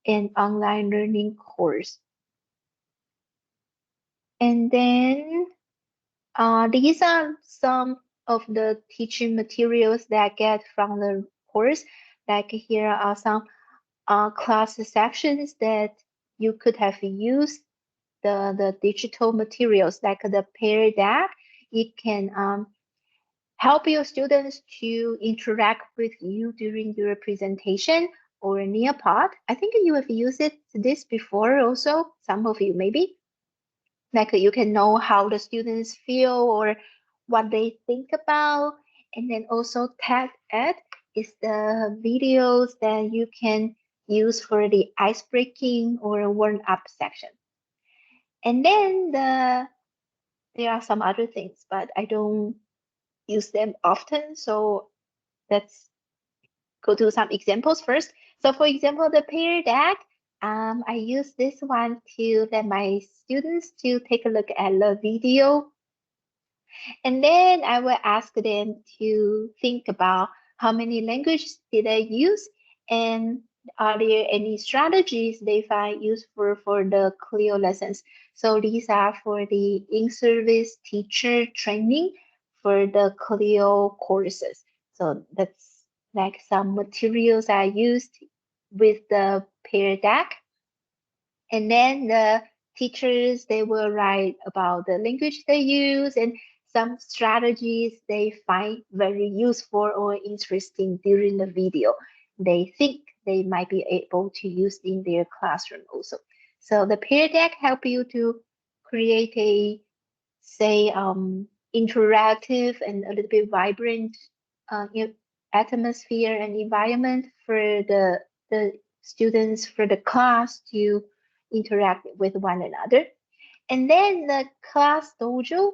and online learning course. And then these are some of the teaching materials that I get from the course. Like here are some class sections that you could have used the digital materials like the Pear Deck. It can help your students to interact with you during your presentation or Nearpod. I think you have used this before also, some of you maybe. Like you can know how the students feel or what they think about. And then also Tag Ed is the videos that you can use for the ice breaking or warm up section. And then there are some other things, but I don't use them often. So let's go to some examples first. So for example, the Pear Deck, I use this one to let my students to take a look at the video. And then I will ask them to think about how many languages did I use and are there any strategies they find useful for the Clio lessons? So these are for the in-service teacher training for the Clio courses. So that's like some materials I used with the Pear Deck. And then the teachers, they will write about the language they use and some strategies they find very useful or interesting during the video. They think they might be able to use in their classroom also. So the peer deck help you to create a, say, interactive and a little bit vibrant atmosphere and environment for the students, for the class to interact with one another. And then the class dojo,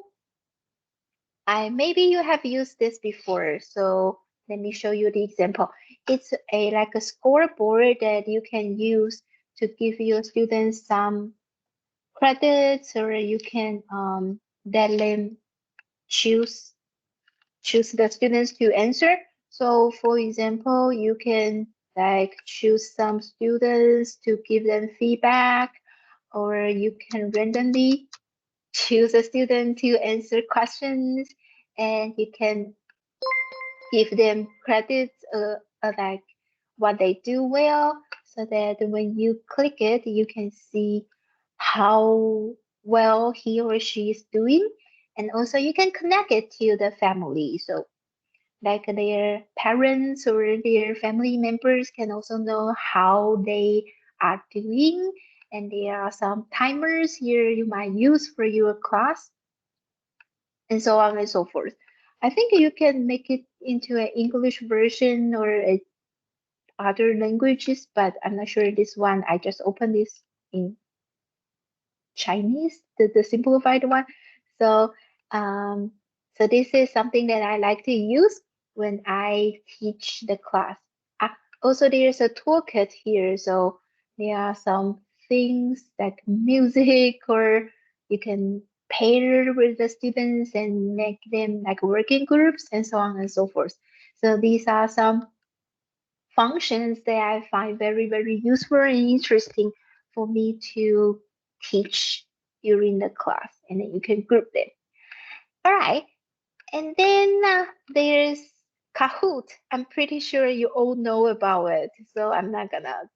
maybe you have used this before, so let me show you the example. It's like a scoreboard that you can use to give your students some credits, or you can let them choose the students to answer. So for example, you can like choose some students to give them feedback, or you can randomly choose a student to answer questions, and you can give them credits of like what they do well, so that when you click it, you can see how well he or she is doing. And also you can connect it to the family. So like their parents or their family members can also know how they are doing. And there are some timers here you might use for your class, and so on and so forth. I think you can make it into an English version or other languages, but I'm not sure this one. I just opened this in Chinese, the simplified one. So, so this is something that I like to use when I teach the class. Also, there's a toolkit here. So there are some things like music, or you can pair with the students and make them like working groups and so on and so forth. So these are some functions that I find very, very useful and interesting for me to teach during the class, and then you can group them. All right, and then there's Kahoot. I'm pretty sure you all know about it, so I'm not gonna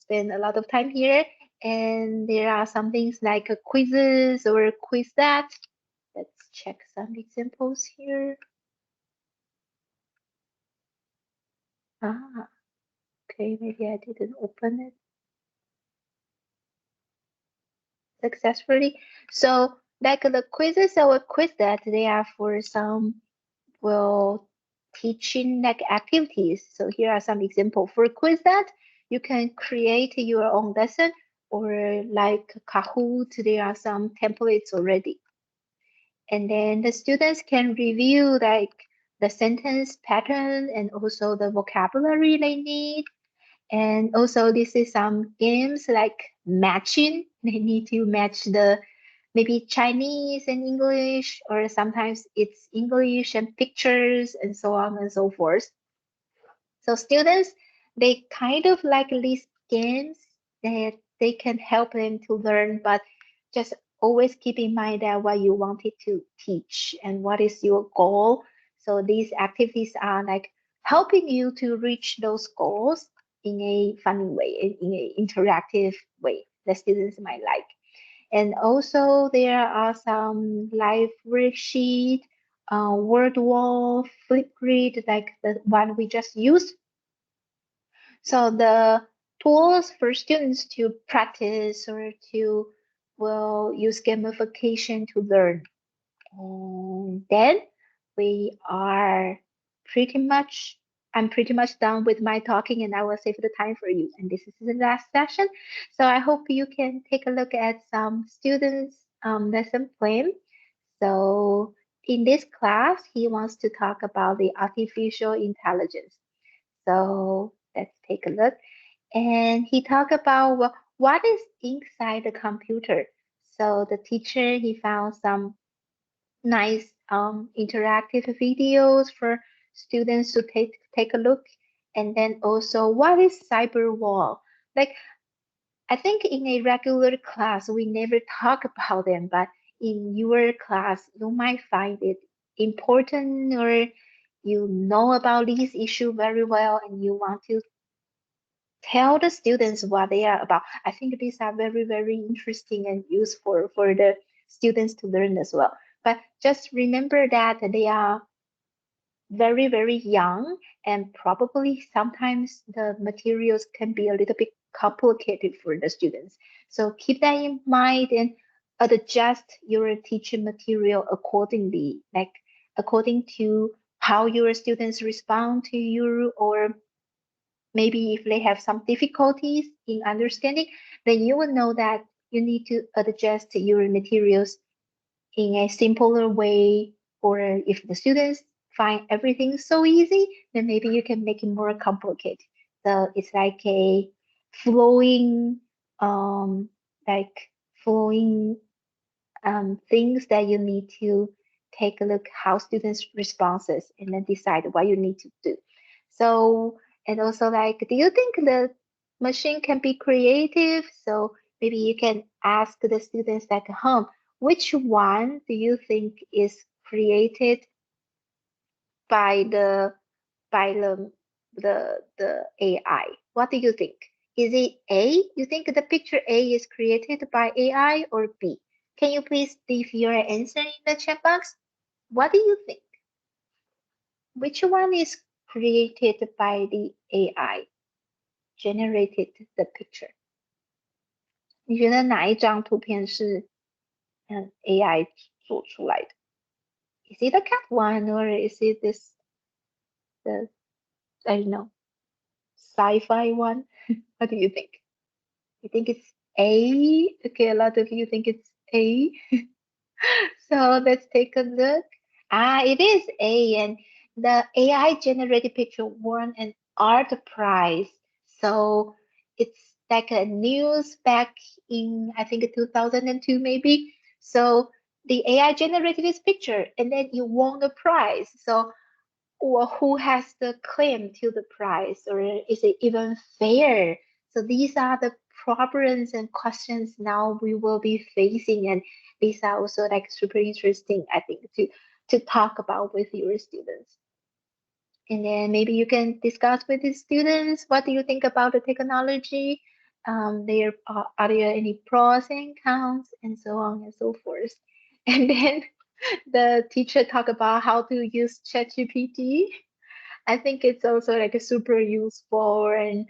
spend a lot of time here. And there are some things like quizzes or Quizlet. Let's check some examples here. Okay, maybe I didn't open it successfully. So like the quizzes or Quizlet, they are for some, well, teaching like activities. So here are some examples. For Quizlet, you can create your own lesson, or like Kahoot, there are some templates already. And then the students can review like the sentence pattern and also the vocabulary they need. And also this is some games like matching. They need to match the maybe Chinese and English, or sometimes it's English and pictures and so on and so forth. So students, they kind of like these games that they can help them to learn, but just always keep in mind that what you wanted to teach and what is your goal. So these activities are like helping you to reach those goals in a funny way, in an interactive way that students might like. And also there are some live worksheet, word wall, Flipgrid, like the one we just used. So the tools for students to practice or to, well, use gamification to learn. And then we are I'm pretty much done with my talking, and I will save the time for you. And this is the last session. So I hope you can take a look at some students' lesson plan. So in this class, he wants to talk about the artificial intelligence. So let's take a look. And he talked about what is inside the computer. So the teacher, he found some nice interactive videos for students to take a look. And then also, what is cyber wall? Like, I think in a regular class, we never talk about them, but in your class, you might find it important, or you know about this issue very well and you want to tell the students what they are about. I think these are very, very interesting and useful for the students to learn as well. But just remember that they are very, very young, and probably sometimes the materials can be a little bit complicated for the students. So keep that in mind and adjust your teaching material accordingly, like according to how your students respond to you, or maybe if they have some difficulties in understanding, then you will know that you need to adjust your materials in a simpler way. Or if the students find everything so easy, then maybe you can make it more complicated. So it's like a flowing, um, like flowing things that you need to take a look how students responses and then decide what you need to do. So, and also like, do you think the machine can be creative? So maybe you can ask the students at home, which one do you think is created by the the AI? What do you think? Is it A? You think the picture A is created by AI, or B? Can you please leave your answer in the chat box? What do you think? Which one is created by the AI? Generated the picture? 你觉得哪一张图片是AI 做出来的？ Is it the cat one, or is it the I don't know, sci-fi one? What do you think? You think it's A? Okay, a lot of you think it's A. So let's take a look. It is A, and the AI generated picture won an art prize. So it's like a news back in, I think, 2002 maybe. So the AI generated this picture and then you won the prize. So, or who has the claim to the prize, or is it even fair? So these are the problems and questions now we will be facing, and these are also like super interesting, I think, to talk about with your students. And then maybe you can discuss with the students, what do you think about the technology? Are there any pros and cons, and so on and so forth. And then the teacher talk about how to use ChatGPT. I think it's also like a super useful, and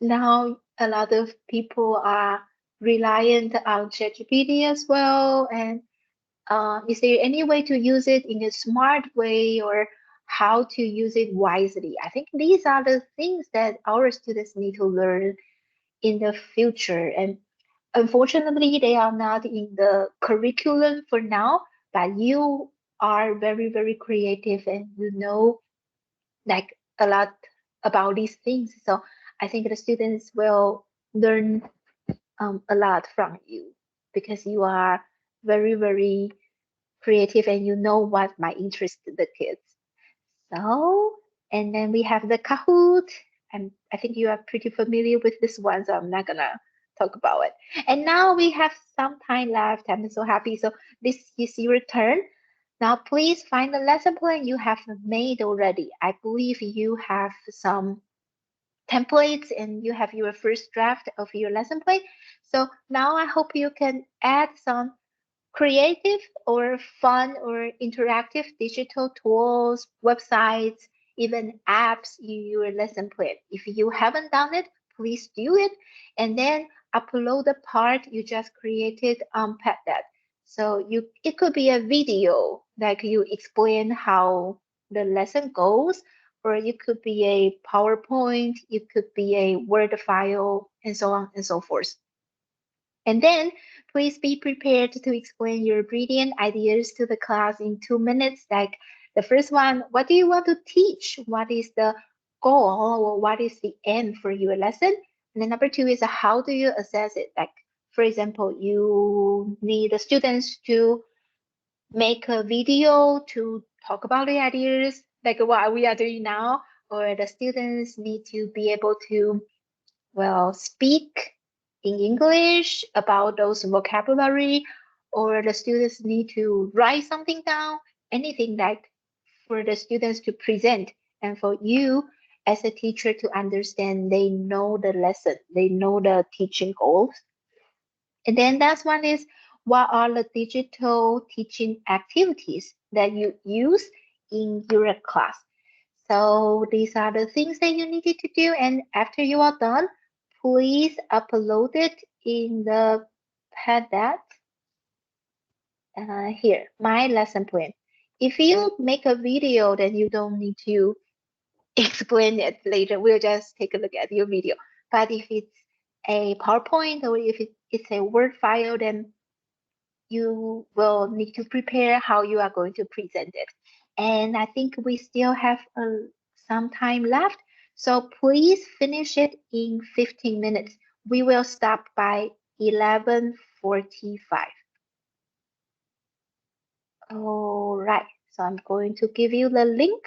now a lot of people are reliant on ChatGPT as well. And is there any way to use it in a smart way, or how to use it wisely? I think these are the things that our students need to learn in the future. And unfortunately, they are not in the curriculum for now, but you are very, very creative and you know like a lot about these things. So I think the students will learn a lot from you, because you are very, very creative and you know what might interest the kids. So, and then we have the Kahoot, and I think you are pretty familiar with this one, so I'm not gonna talk about it. And now we have some time left. I'm so happy. So this is your turn. Now please find the lesson plan you have made already. I believe you have some templates and you have your first draft of your lesson plan. So now I hope you can add some creative or fun or interactive digital tools, websites, even apps in your lesson plan. If you haven't done it, please do it, and then upload the part you just created on Padlet. So it could be a video, like you explain how the lesson goes, or it could be a PowerPoint, it could be a Word file, and so on and so forth. And then please be prepared to explain your brilliant ideas to the class in 2 minutes. Like the first one, what do you want to teach? What is the goal, or what is the end for your lesson? And then number 2 is how do you assess it? Like, for example, you need the students to make a video to talk about the ideas, like what we are doing now, or the students need to be able to, well, speak in English about those vocabulary, or the students need to write something down, anything like for the students to present and for you as a teacher to understand they know the lesson, they know the teaching goals. And then that's one is, what are the digital teaching activities that you use in your class? So these are the things that you needed to do. And after you are done, please upload it in the pad here, my lesson plan. If you make a video, then you don't need to explain it later. We'll just take a look at your video. But if it's a PowerPoint or if it's a Word file, then you will need to prepare how you are going to present it. And I think we still have some time left. So please finish it in 15 minutes. We will stop by 11:45. All right, so I'm going to give you the link.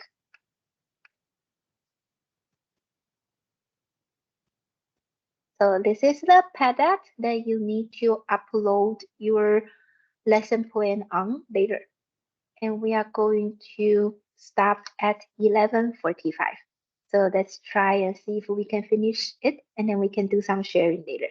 So this is the PDF that you need to upload your lesson plan on later. And we are going to stop at 11:45. So let's try and see if we can finish it, and then we can do some sharing later.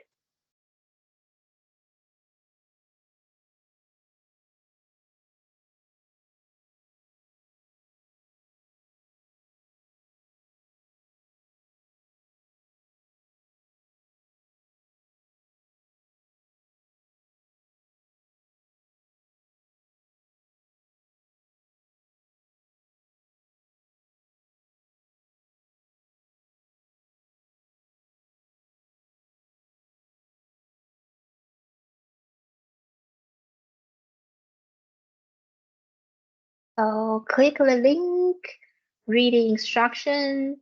So click the link, read the instruction,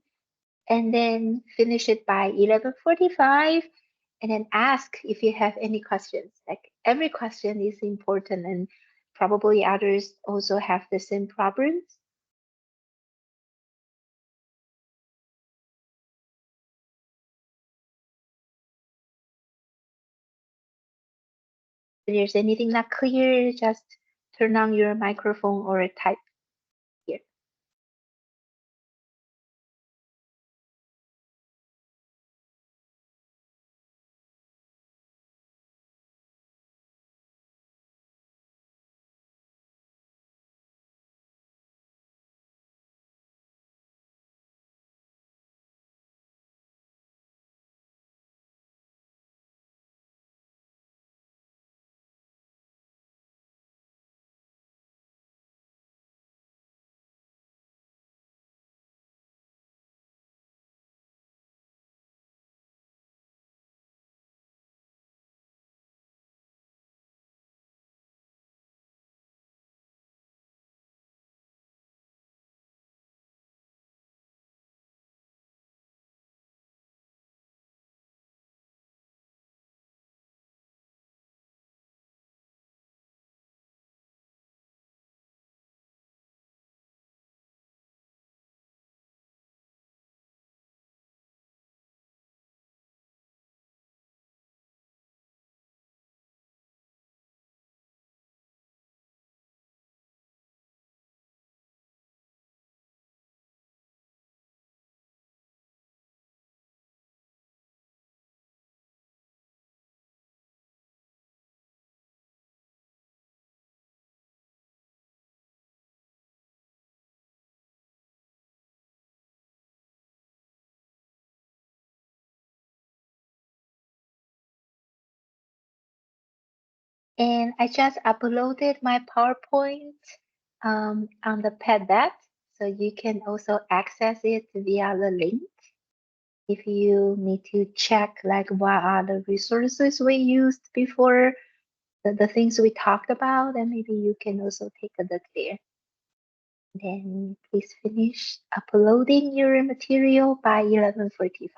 and then finish it by 11:45, and then ask if you have any questions. Like every question is important, and probably others also have the same problems. If there's anything not clear, just turn on your microphone or type here. And I just uploaded my PowerPoint on the pad, so you can also access it via the link. If you need to check like what are the resources we used before, the things we talked about, then maybe you can also take a look there. Then please finish uploading your material by 11:45.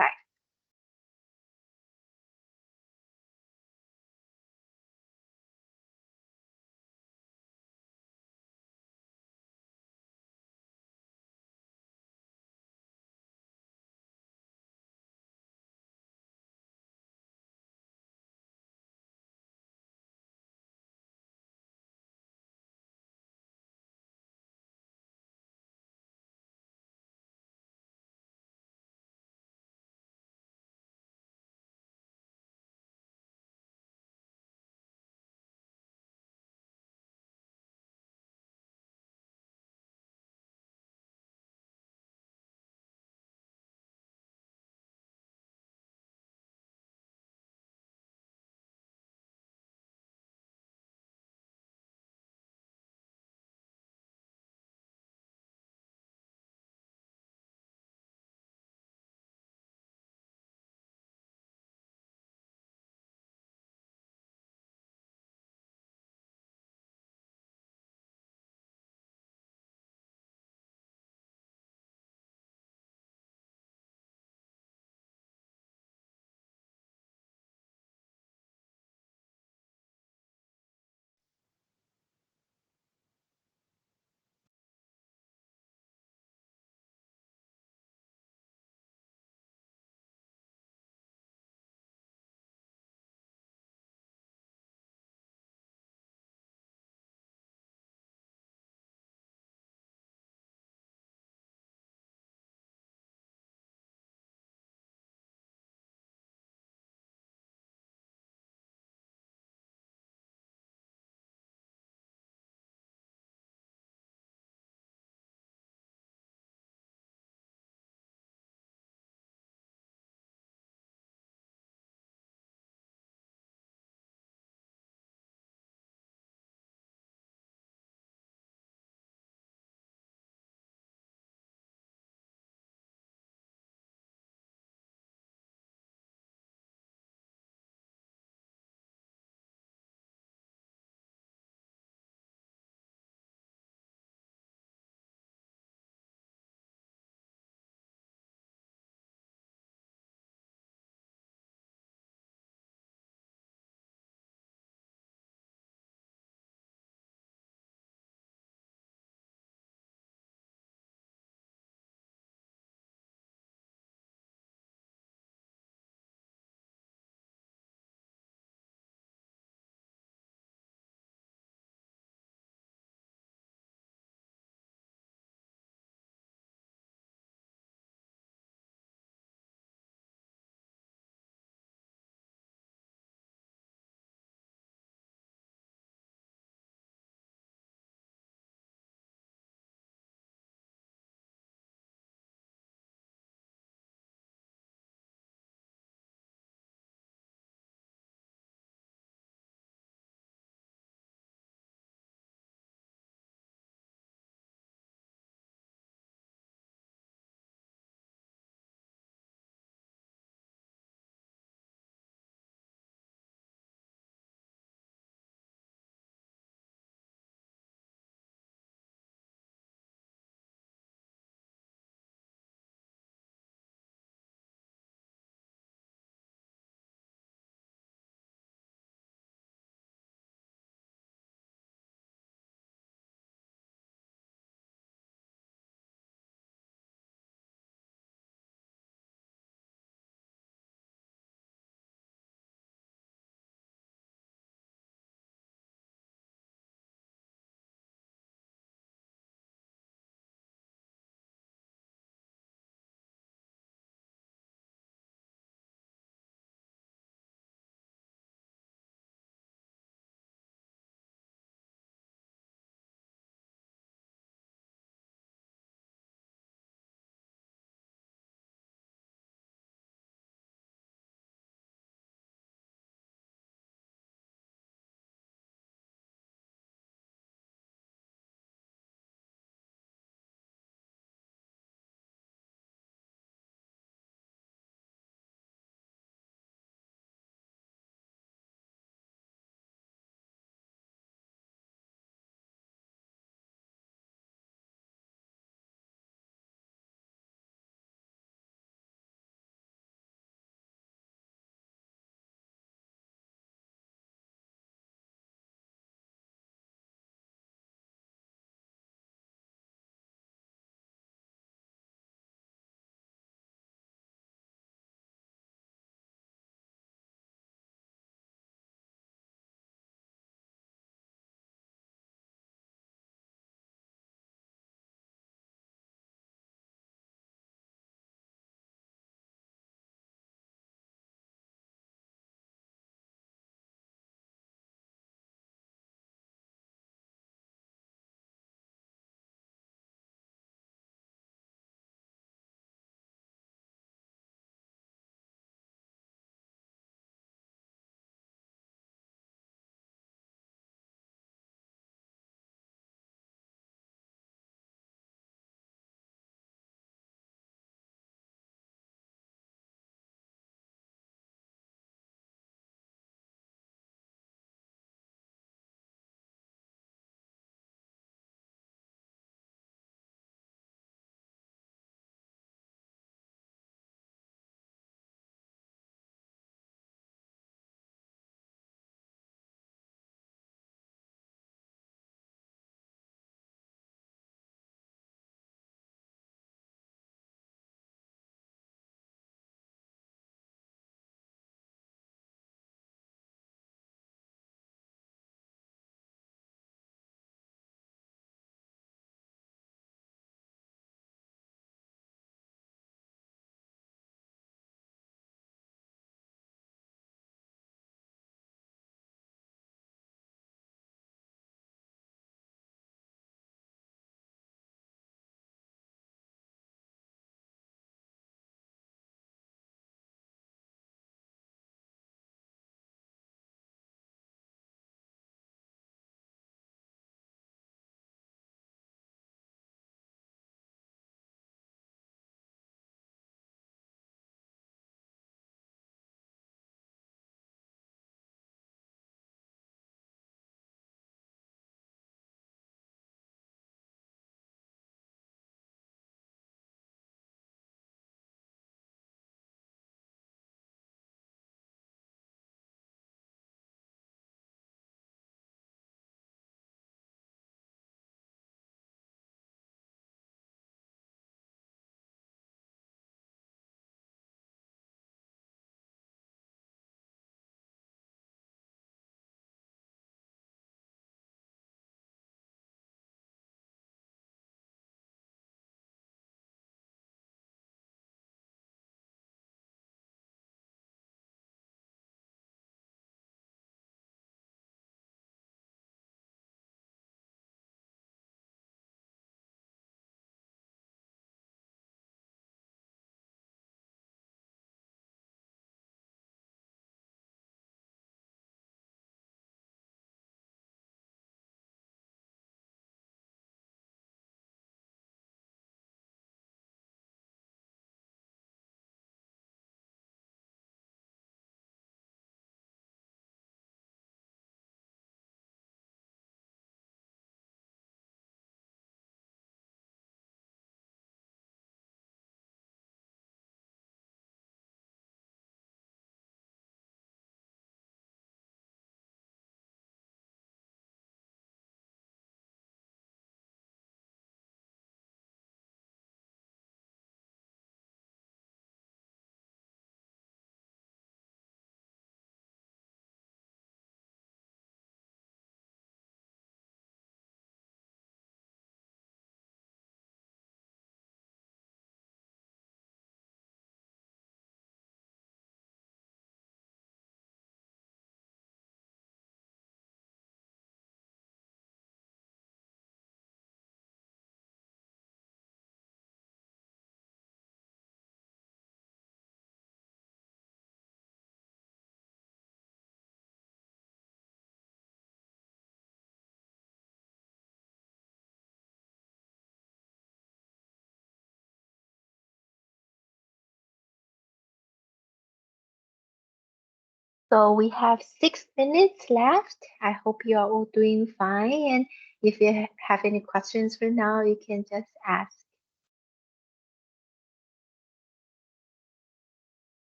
So we have 6 minutes left. I hope you are all doing fine. And if you have any questions for now, you can just ask.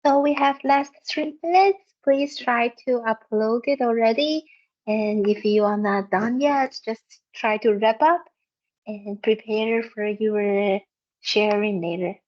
So we have last 3 minutes. Please try to upload it already. And if you are not done yet, just try to wrap up and prepare for your sharing later.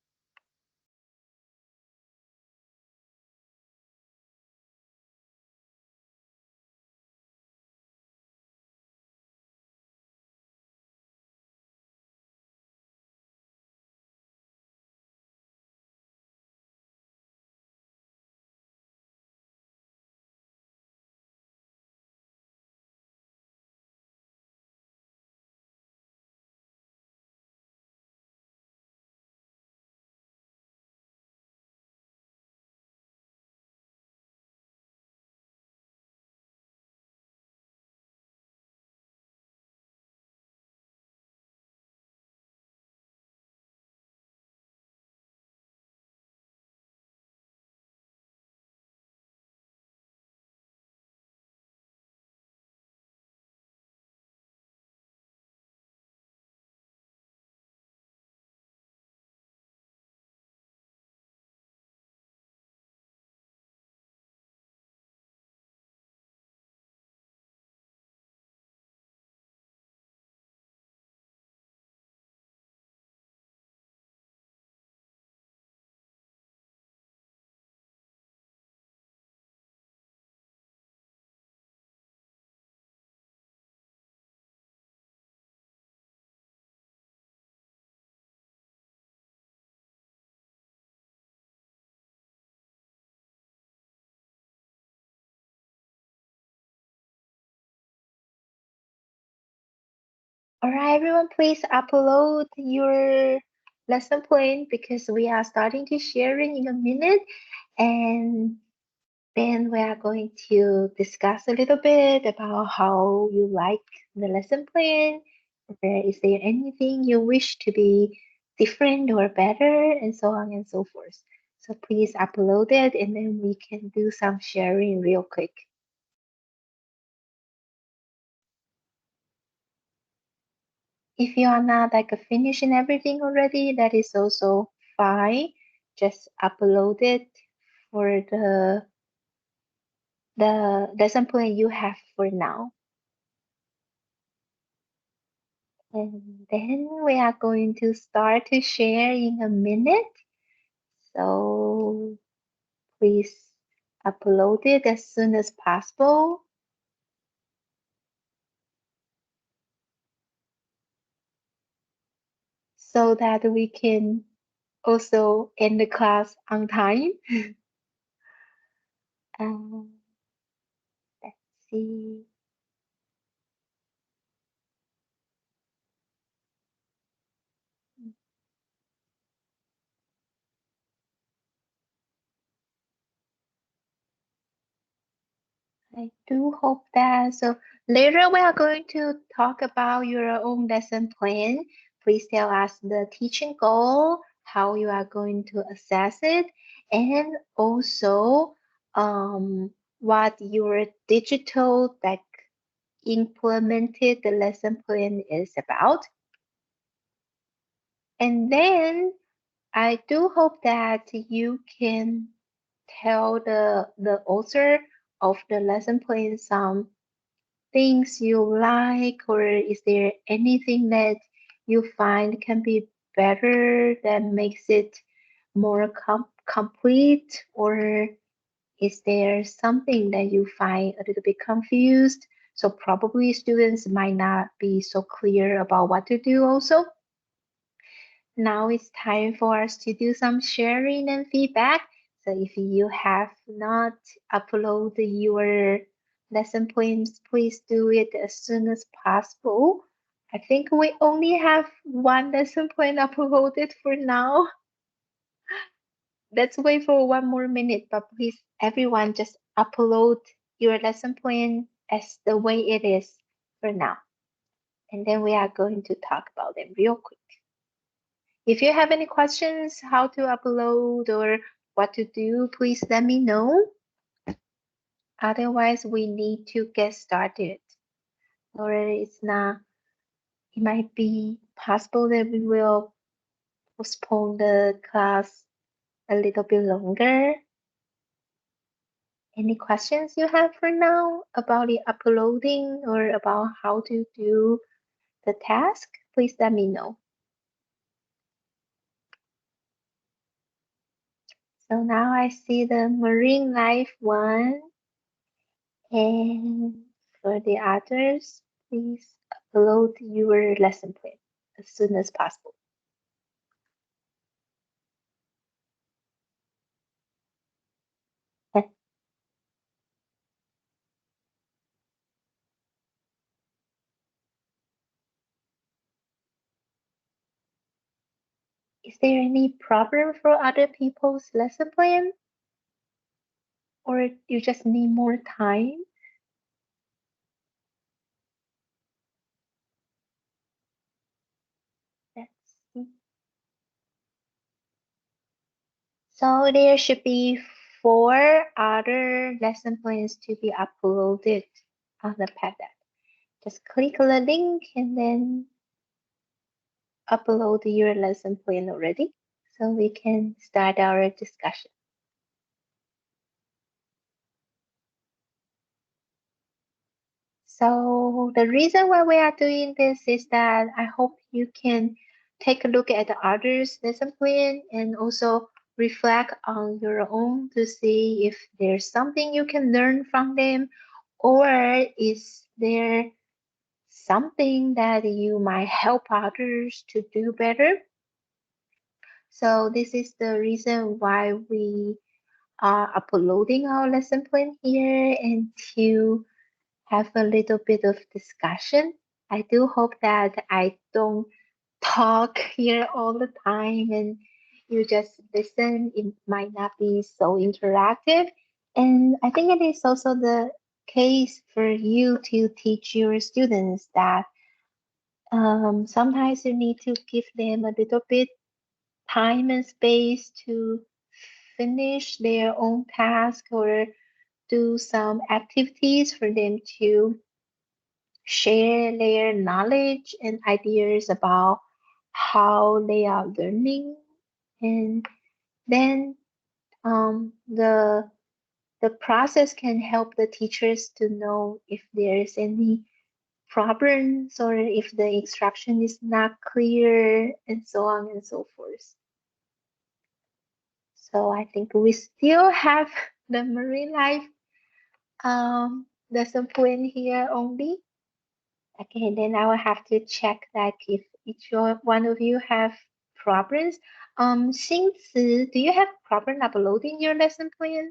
All right, everyone, please upload your lesson plan because we are starting to share it in a minute. And Then we are going to discuss a little bit about how you like the lesson plan. Is there anything you wish to be different or better, and so on and so forth. So please upload it, and then we can do some sharing real quick. If you are not like finishing everything already, that is also fine. Just upload it for the lesson plan you have for now. And then we are going to start to share in a minute. So please upload it as soon as possible. So that we can also end the class on time. Let's see. I do hope that. So later we are going to talk about your own lesson plan. Please tell us the teaching goal, how you are going to assess it, and also what your digital like implemented the lesson plan is about. And then I do hope that you can tell the author of the lesson plan some things you like, or is there anything that you find can be better that makes it more complete, or is there something that you find a little bit confused? So probably students might not be so clear about what to do also. Now it's time for us to do some sharing and feedback. So if you have not uploaded your lesson plans, please do it as soon as possible. I think we only have one lesson plan uploaded for now. Let's wait for one more minute, but please, everyone, just upload your lesson plan as the way it is for now. And then we are going to talk about them real quick. If you have any questions, how to upload or what to do, please let me know. Otherwise, we need to get started. Or it's not, it might be possible that we will postpone the class a little bit longer. Any questions you have for now about the uploading or about how to do the task? Please let me know. So now I see the marine life one. And for the others, please upload your lesson plan as soon as possible. Is there any problem for other people's lesson plan? Or you just need more time? Let's see. So there should be 4 other lesson plans to be uploaded on the padlet. Just click the link and then upload your lesson plan already, so we can start our discussion. So the reason why we are doing this is that I hope you can take a look at the others' lesson plan and also reflect on your own to see if there's something you can learn from them, or is there something that you might help others to do better. So this is the reason why we are uploading our lesson plan here, and to have a little bit of discussion. I do hope that I don't talk here all the time and you just listen. It might not be so interactive. And I think it is also the case for you to teach your students that sometimes you need to give them a little bit time and space to finish their own task or do some activities for them to share their knowledge and ideas about how they are learning. And then the process can help the teachers to know if there is any problems or if the instruction is not clear and so on and so forth. So I think we still have the marine life lesson plan here only. Okay, then I will have to check like if each one of you have problems. Xingzi, do you have problem uploading your lesson plan?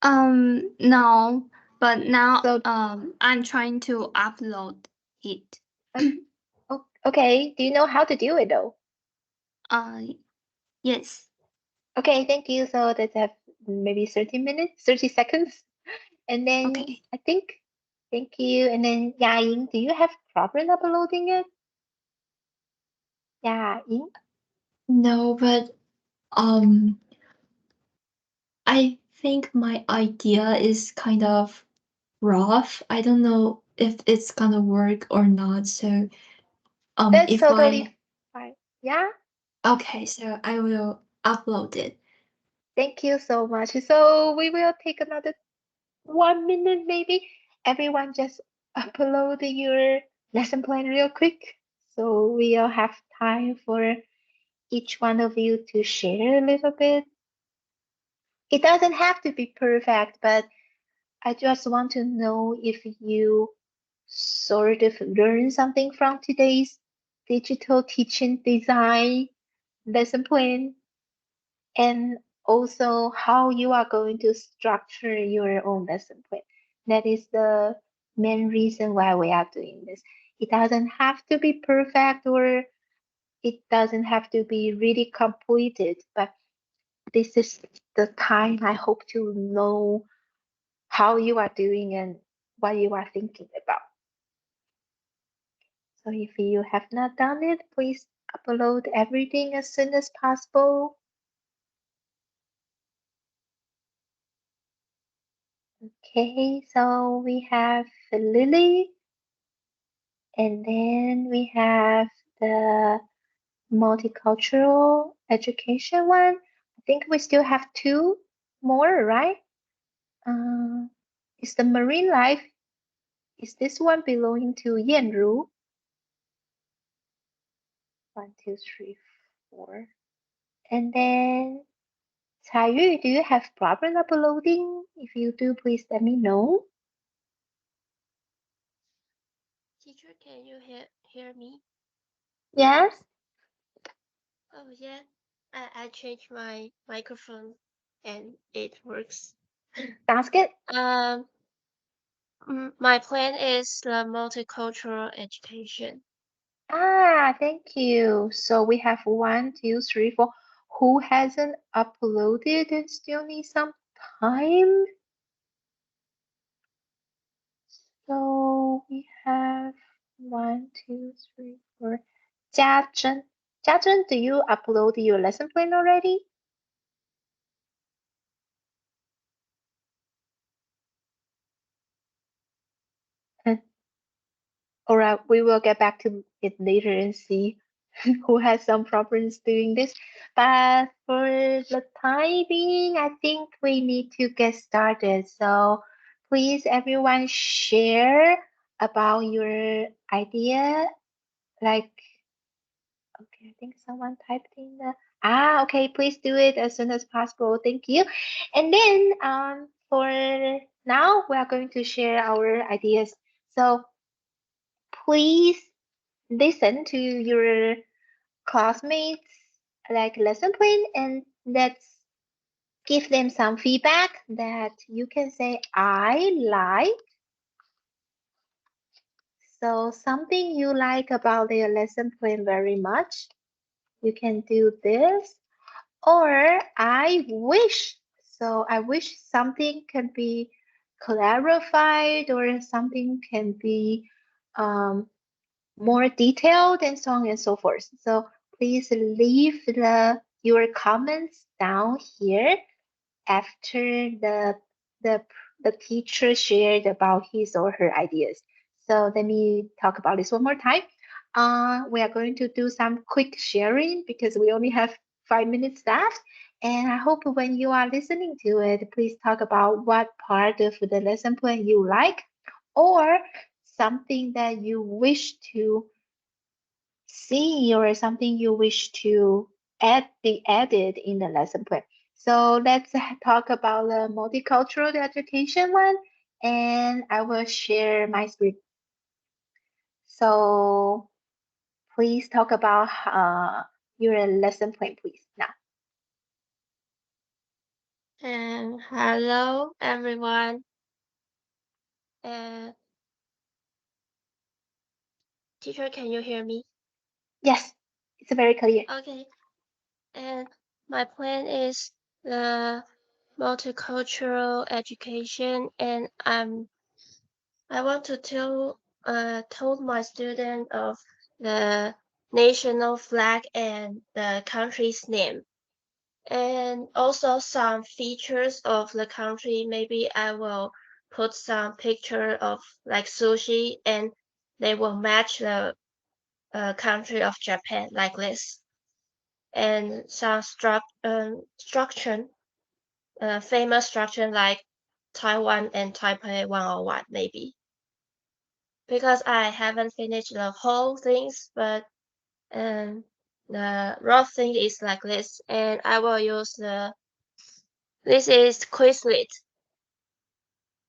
No, but now So- I'm trying to upload it. Okay, do you know how to do it though? Yes. Okay, thank you. So that's maybe 30 minutes, 30 seconds. And then Okay. I think, thank you. And then Ying, do you have problem uploading it? Ying? No, but I think my idea is kind of rough. I don't know if it's gonna work or not. So That's if totally fine. Yeah, okay, so I will upload it. thank you so much. So we will take another 1 minute maybe. Everyone just upload your lesson plan real quick. So we'll have time for each one of you to share a little bit. It doesn't have to be perfect, but I just want to know if you sort of learn something from today's digital teaching design lesson plan, and also how you are going to structure your own lesson plan. That is the main reason why we are doing this. It doesn't have to be perfect or it doesn't have to be really completed, but this is the time I hope to know how you are doing and what you are thinking about. So if you have not done it, please upload everything as soon as possible. Okay, so we have Lily, and then we have the multicultural education one. I think we still have two more, right? Is the marine life, is this one belonging to Yanru? 1, 2, 3, 4. And then Caiyu, do you have problem uploading? If you do, please let me know. Teacher, can you hear me? Yes? Oh yeah, I changed my microphone and it works. Sounds good. My plan is the multicultural education. Thank you. So we have 1, 2, 3, 4. Who hasn't uploaded and still need some time? So we have 1, 2, 3, 4. Jiazhen. Jiazhen, do you upload your lesson plan already? All right, we will get back to it later and see who has some problems doing this. But for the time being, I think we need to get started. So please, everyone, share about your idea. Like, okay, I think someone typed in the, okay, please do it as soon as possible. Thank you. And then for now, we are going to share our ideas. So please listen to your classmates like lesson plan and let's give them some feedback that you can say I like. So something you like about their lesson plan very much, you can do this. Or I wish. So I wish something can be clarified or something can be more detailed and so on and so forth. So please leave your comments down here after the the teacher shared about his or her ideas. So let me talk about this one more time. We are going to do some quick sharing because we only have 5 minutes left. And I hope when you are listening to it, please talk about what part of the lesson plan you like or something that you wish to see or something you wish to be added in the lesson plan. So let's talk about the multicultural education one, and I will share my screen. So please talk about your lesson plan, please, now. And hello, everyone. Uh, Teacher, can you hear me? Yes, it's very clear. Okay. And my plan is the multicultural education, and I want to told my student of the national flag and the country's name, and also some features of the country. Maybe I will put some picture of like sushi, and they will match the country of Japan like this, and some structure, famous structure like Taiwan and Taipei 101 maybe. Because I haven't finished the whole things, but the rough thing is like this, and I will use this is Quizlet,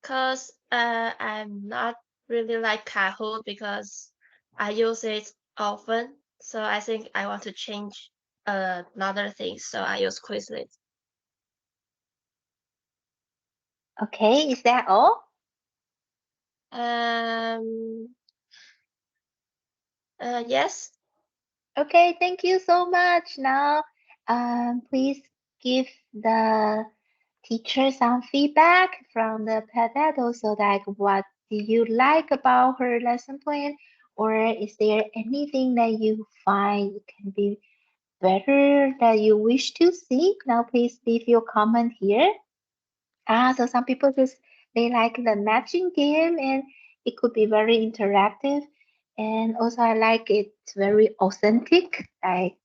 cause I'm not really like Kahoot because I use it often, so I think I want to change another thing, so I use Quizlet. Okay, is that all? Yes. Okay, thank you so much. Now, please give the teacher some feedback from the potato. So, like, what do you like about her lesson plan, or is there anything that you find can be better that you wish to see? Now, please leave your comment here. So some people just they like the matching game and it could be very interactive. And also I like it very authentic. Like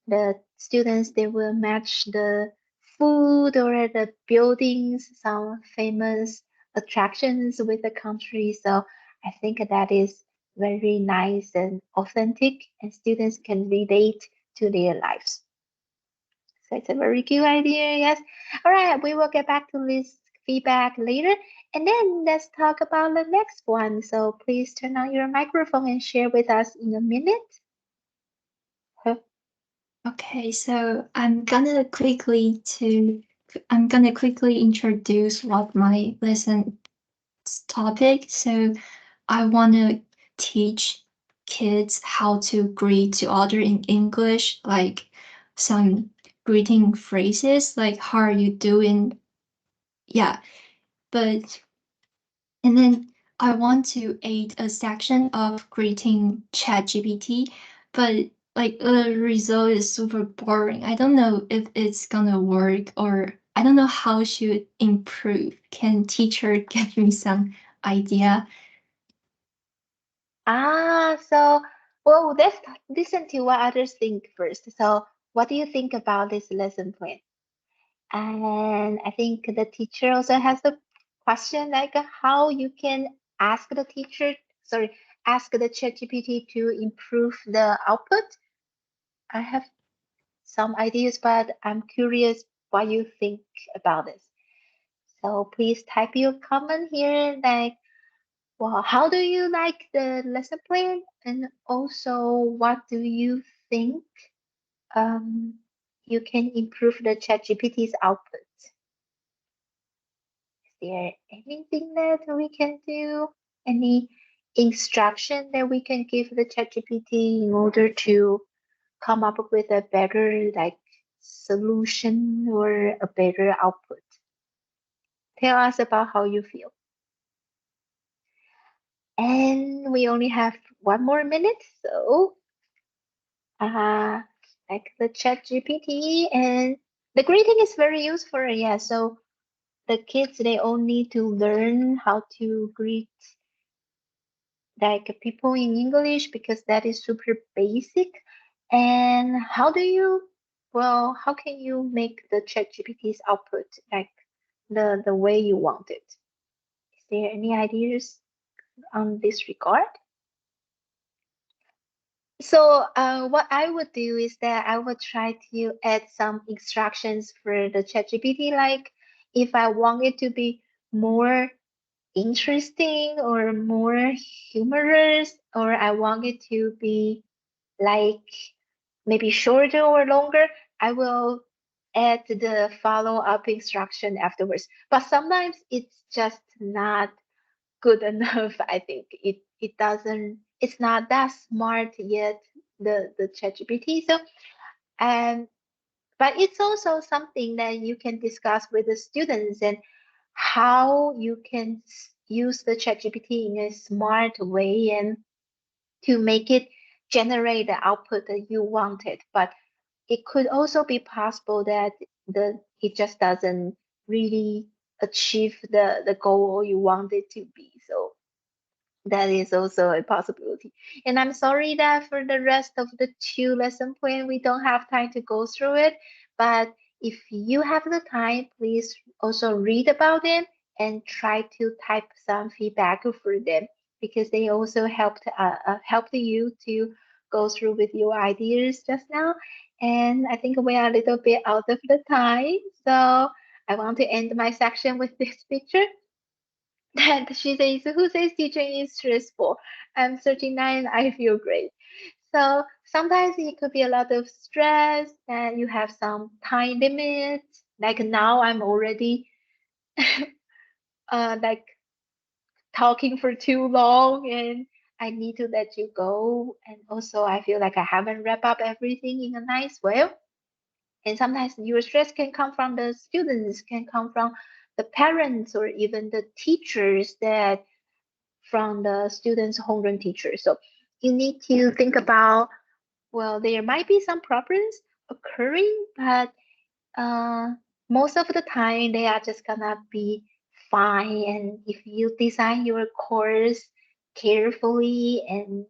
the students they will match the food or the buildings, some famous attractions with the country. So I think that is very nice and authentic and students can relate to their lives. So it's a very good idea, yes. All right, we will get back to this feedback later. And then let's talk about the next one. So please turn on your microphone and share with us in a minute. Huh? Okay, so I'm gonna quickly introduce what my lesson topic. So I want to teach kids how to greet to other in English, like some greeting phrases like how are you doing? Yeah, but and then I want to add a section of greeting ChatGPT, but like the result is super boring. I don't know if it's gonna work or I don't know how should improve. Can teacher give me some idea? So well, let's listen to what others think first. So what do you think about this lesson plan? And I think the teacher also has a question like how you can ask the teacher, sorry, ask the ChatGPT to improve the output. I have some ideas, but I'm curious what you think about this. So please type your comment here like, well, how do you like the lesson plan? And also, what do you think you can improve the ChatGPT's output? Is there anything that we can do? Any instruction that we can give the ChatGPT in order to come up with a better like solution or a better output? Tell us about how you feel. And we only have 1 more minute, so like the chat GPT, and the greeting is very useful. Yeah, so the kids, they all need to learn how to greet like people in English because that is super basic. And how can you make the chat GPT's output like the way you want it? Is there any ideas on this regard? So what I would do is that I would try to add some instructions for the ChatGPT, like if I want it to be more interesting or more humorous, or I want it to be like maybe shorter or longer, I will add the follow-up instruction afterwards. But sometimes it's just not good enough. I think it's not that smart yet, the ChatGPT. So but it's also something that you can discuss with the students and how you can use the ChatGPT in a smart way and to make it generate the output that you wanted. But it could also be possible that it just doesn't really achieve the goal you want it to be. So that is also a possibility. And I'm sorry that for the rest of the 2 lesson plan, we don't have time to go through it. But if you have the time, please also read about them and try to type some feedback for them because they also helped you to go through with your ideas just now. And I think we are a little bit out of the time. So I want to end my section with this picture. And she says, who says teaching is stressful? I'm 39, I feel great. So sometimes it could be a lot of stress and you have some time limits. Like now I'm already like talking for too long and I need to let you go. And also I feel like I haven't wrapped up everything in a nice way. And sometimes your stress can come from the students, can come from the parents or even the teachers that from the students' homeroom teacher. So you need to think about, well, there might be some problems occurring, but most of the time they are just gonna be fine. And if you design your course carefully, and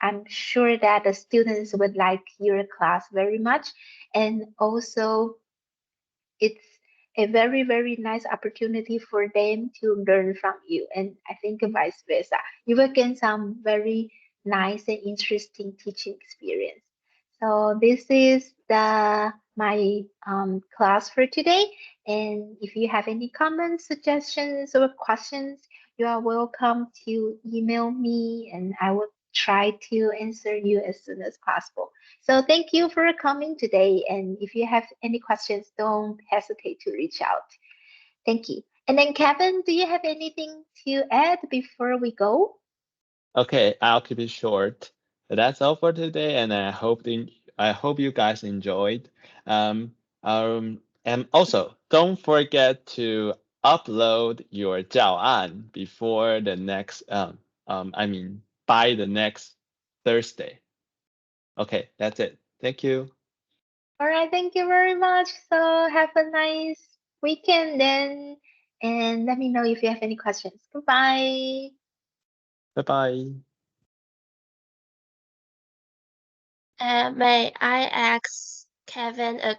I'm sure that the students would like your class very much. And also it's a very, very nice opportunity for them to learn from you. And I think vice versa. You will gain some very nice and interesting teaching experience. So this is my class for today. And if you have any comments, suggestions, or questions, you are welcome to email me and I will try to answer you as soon as possible. So thank you for coming today. And if you have any questions, don't hesitate to reach out. Thank you. And then Kevin, do you have anything to add before we go? Okay, I'll keep it short. That's all for today, and I hope you guys enjoyed. And also don't forget to upload your 教案 before the next by the next Thursday. Okay, that's it. Thank you. All right, thank you very much. So have a nice weekend then, and let me know if you have any questions. Goodbye. Bye-bye. May I ask Kevin a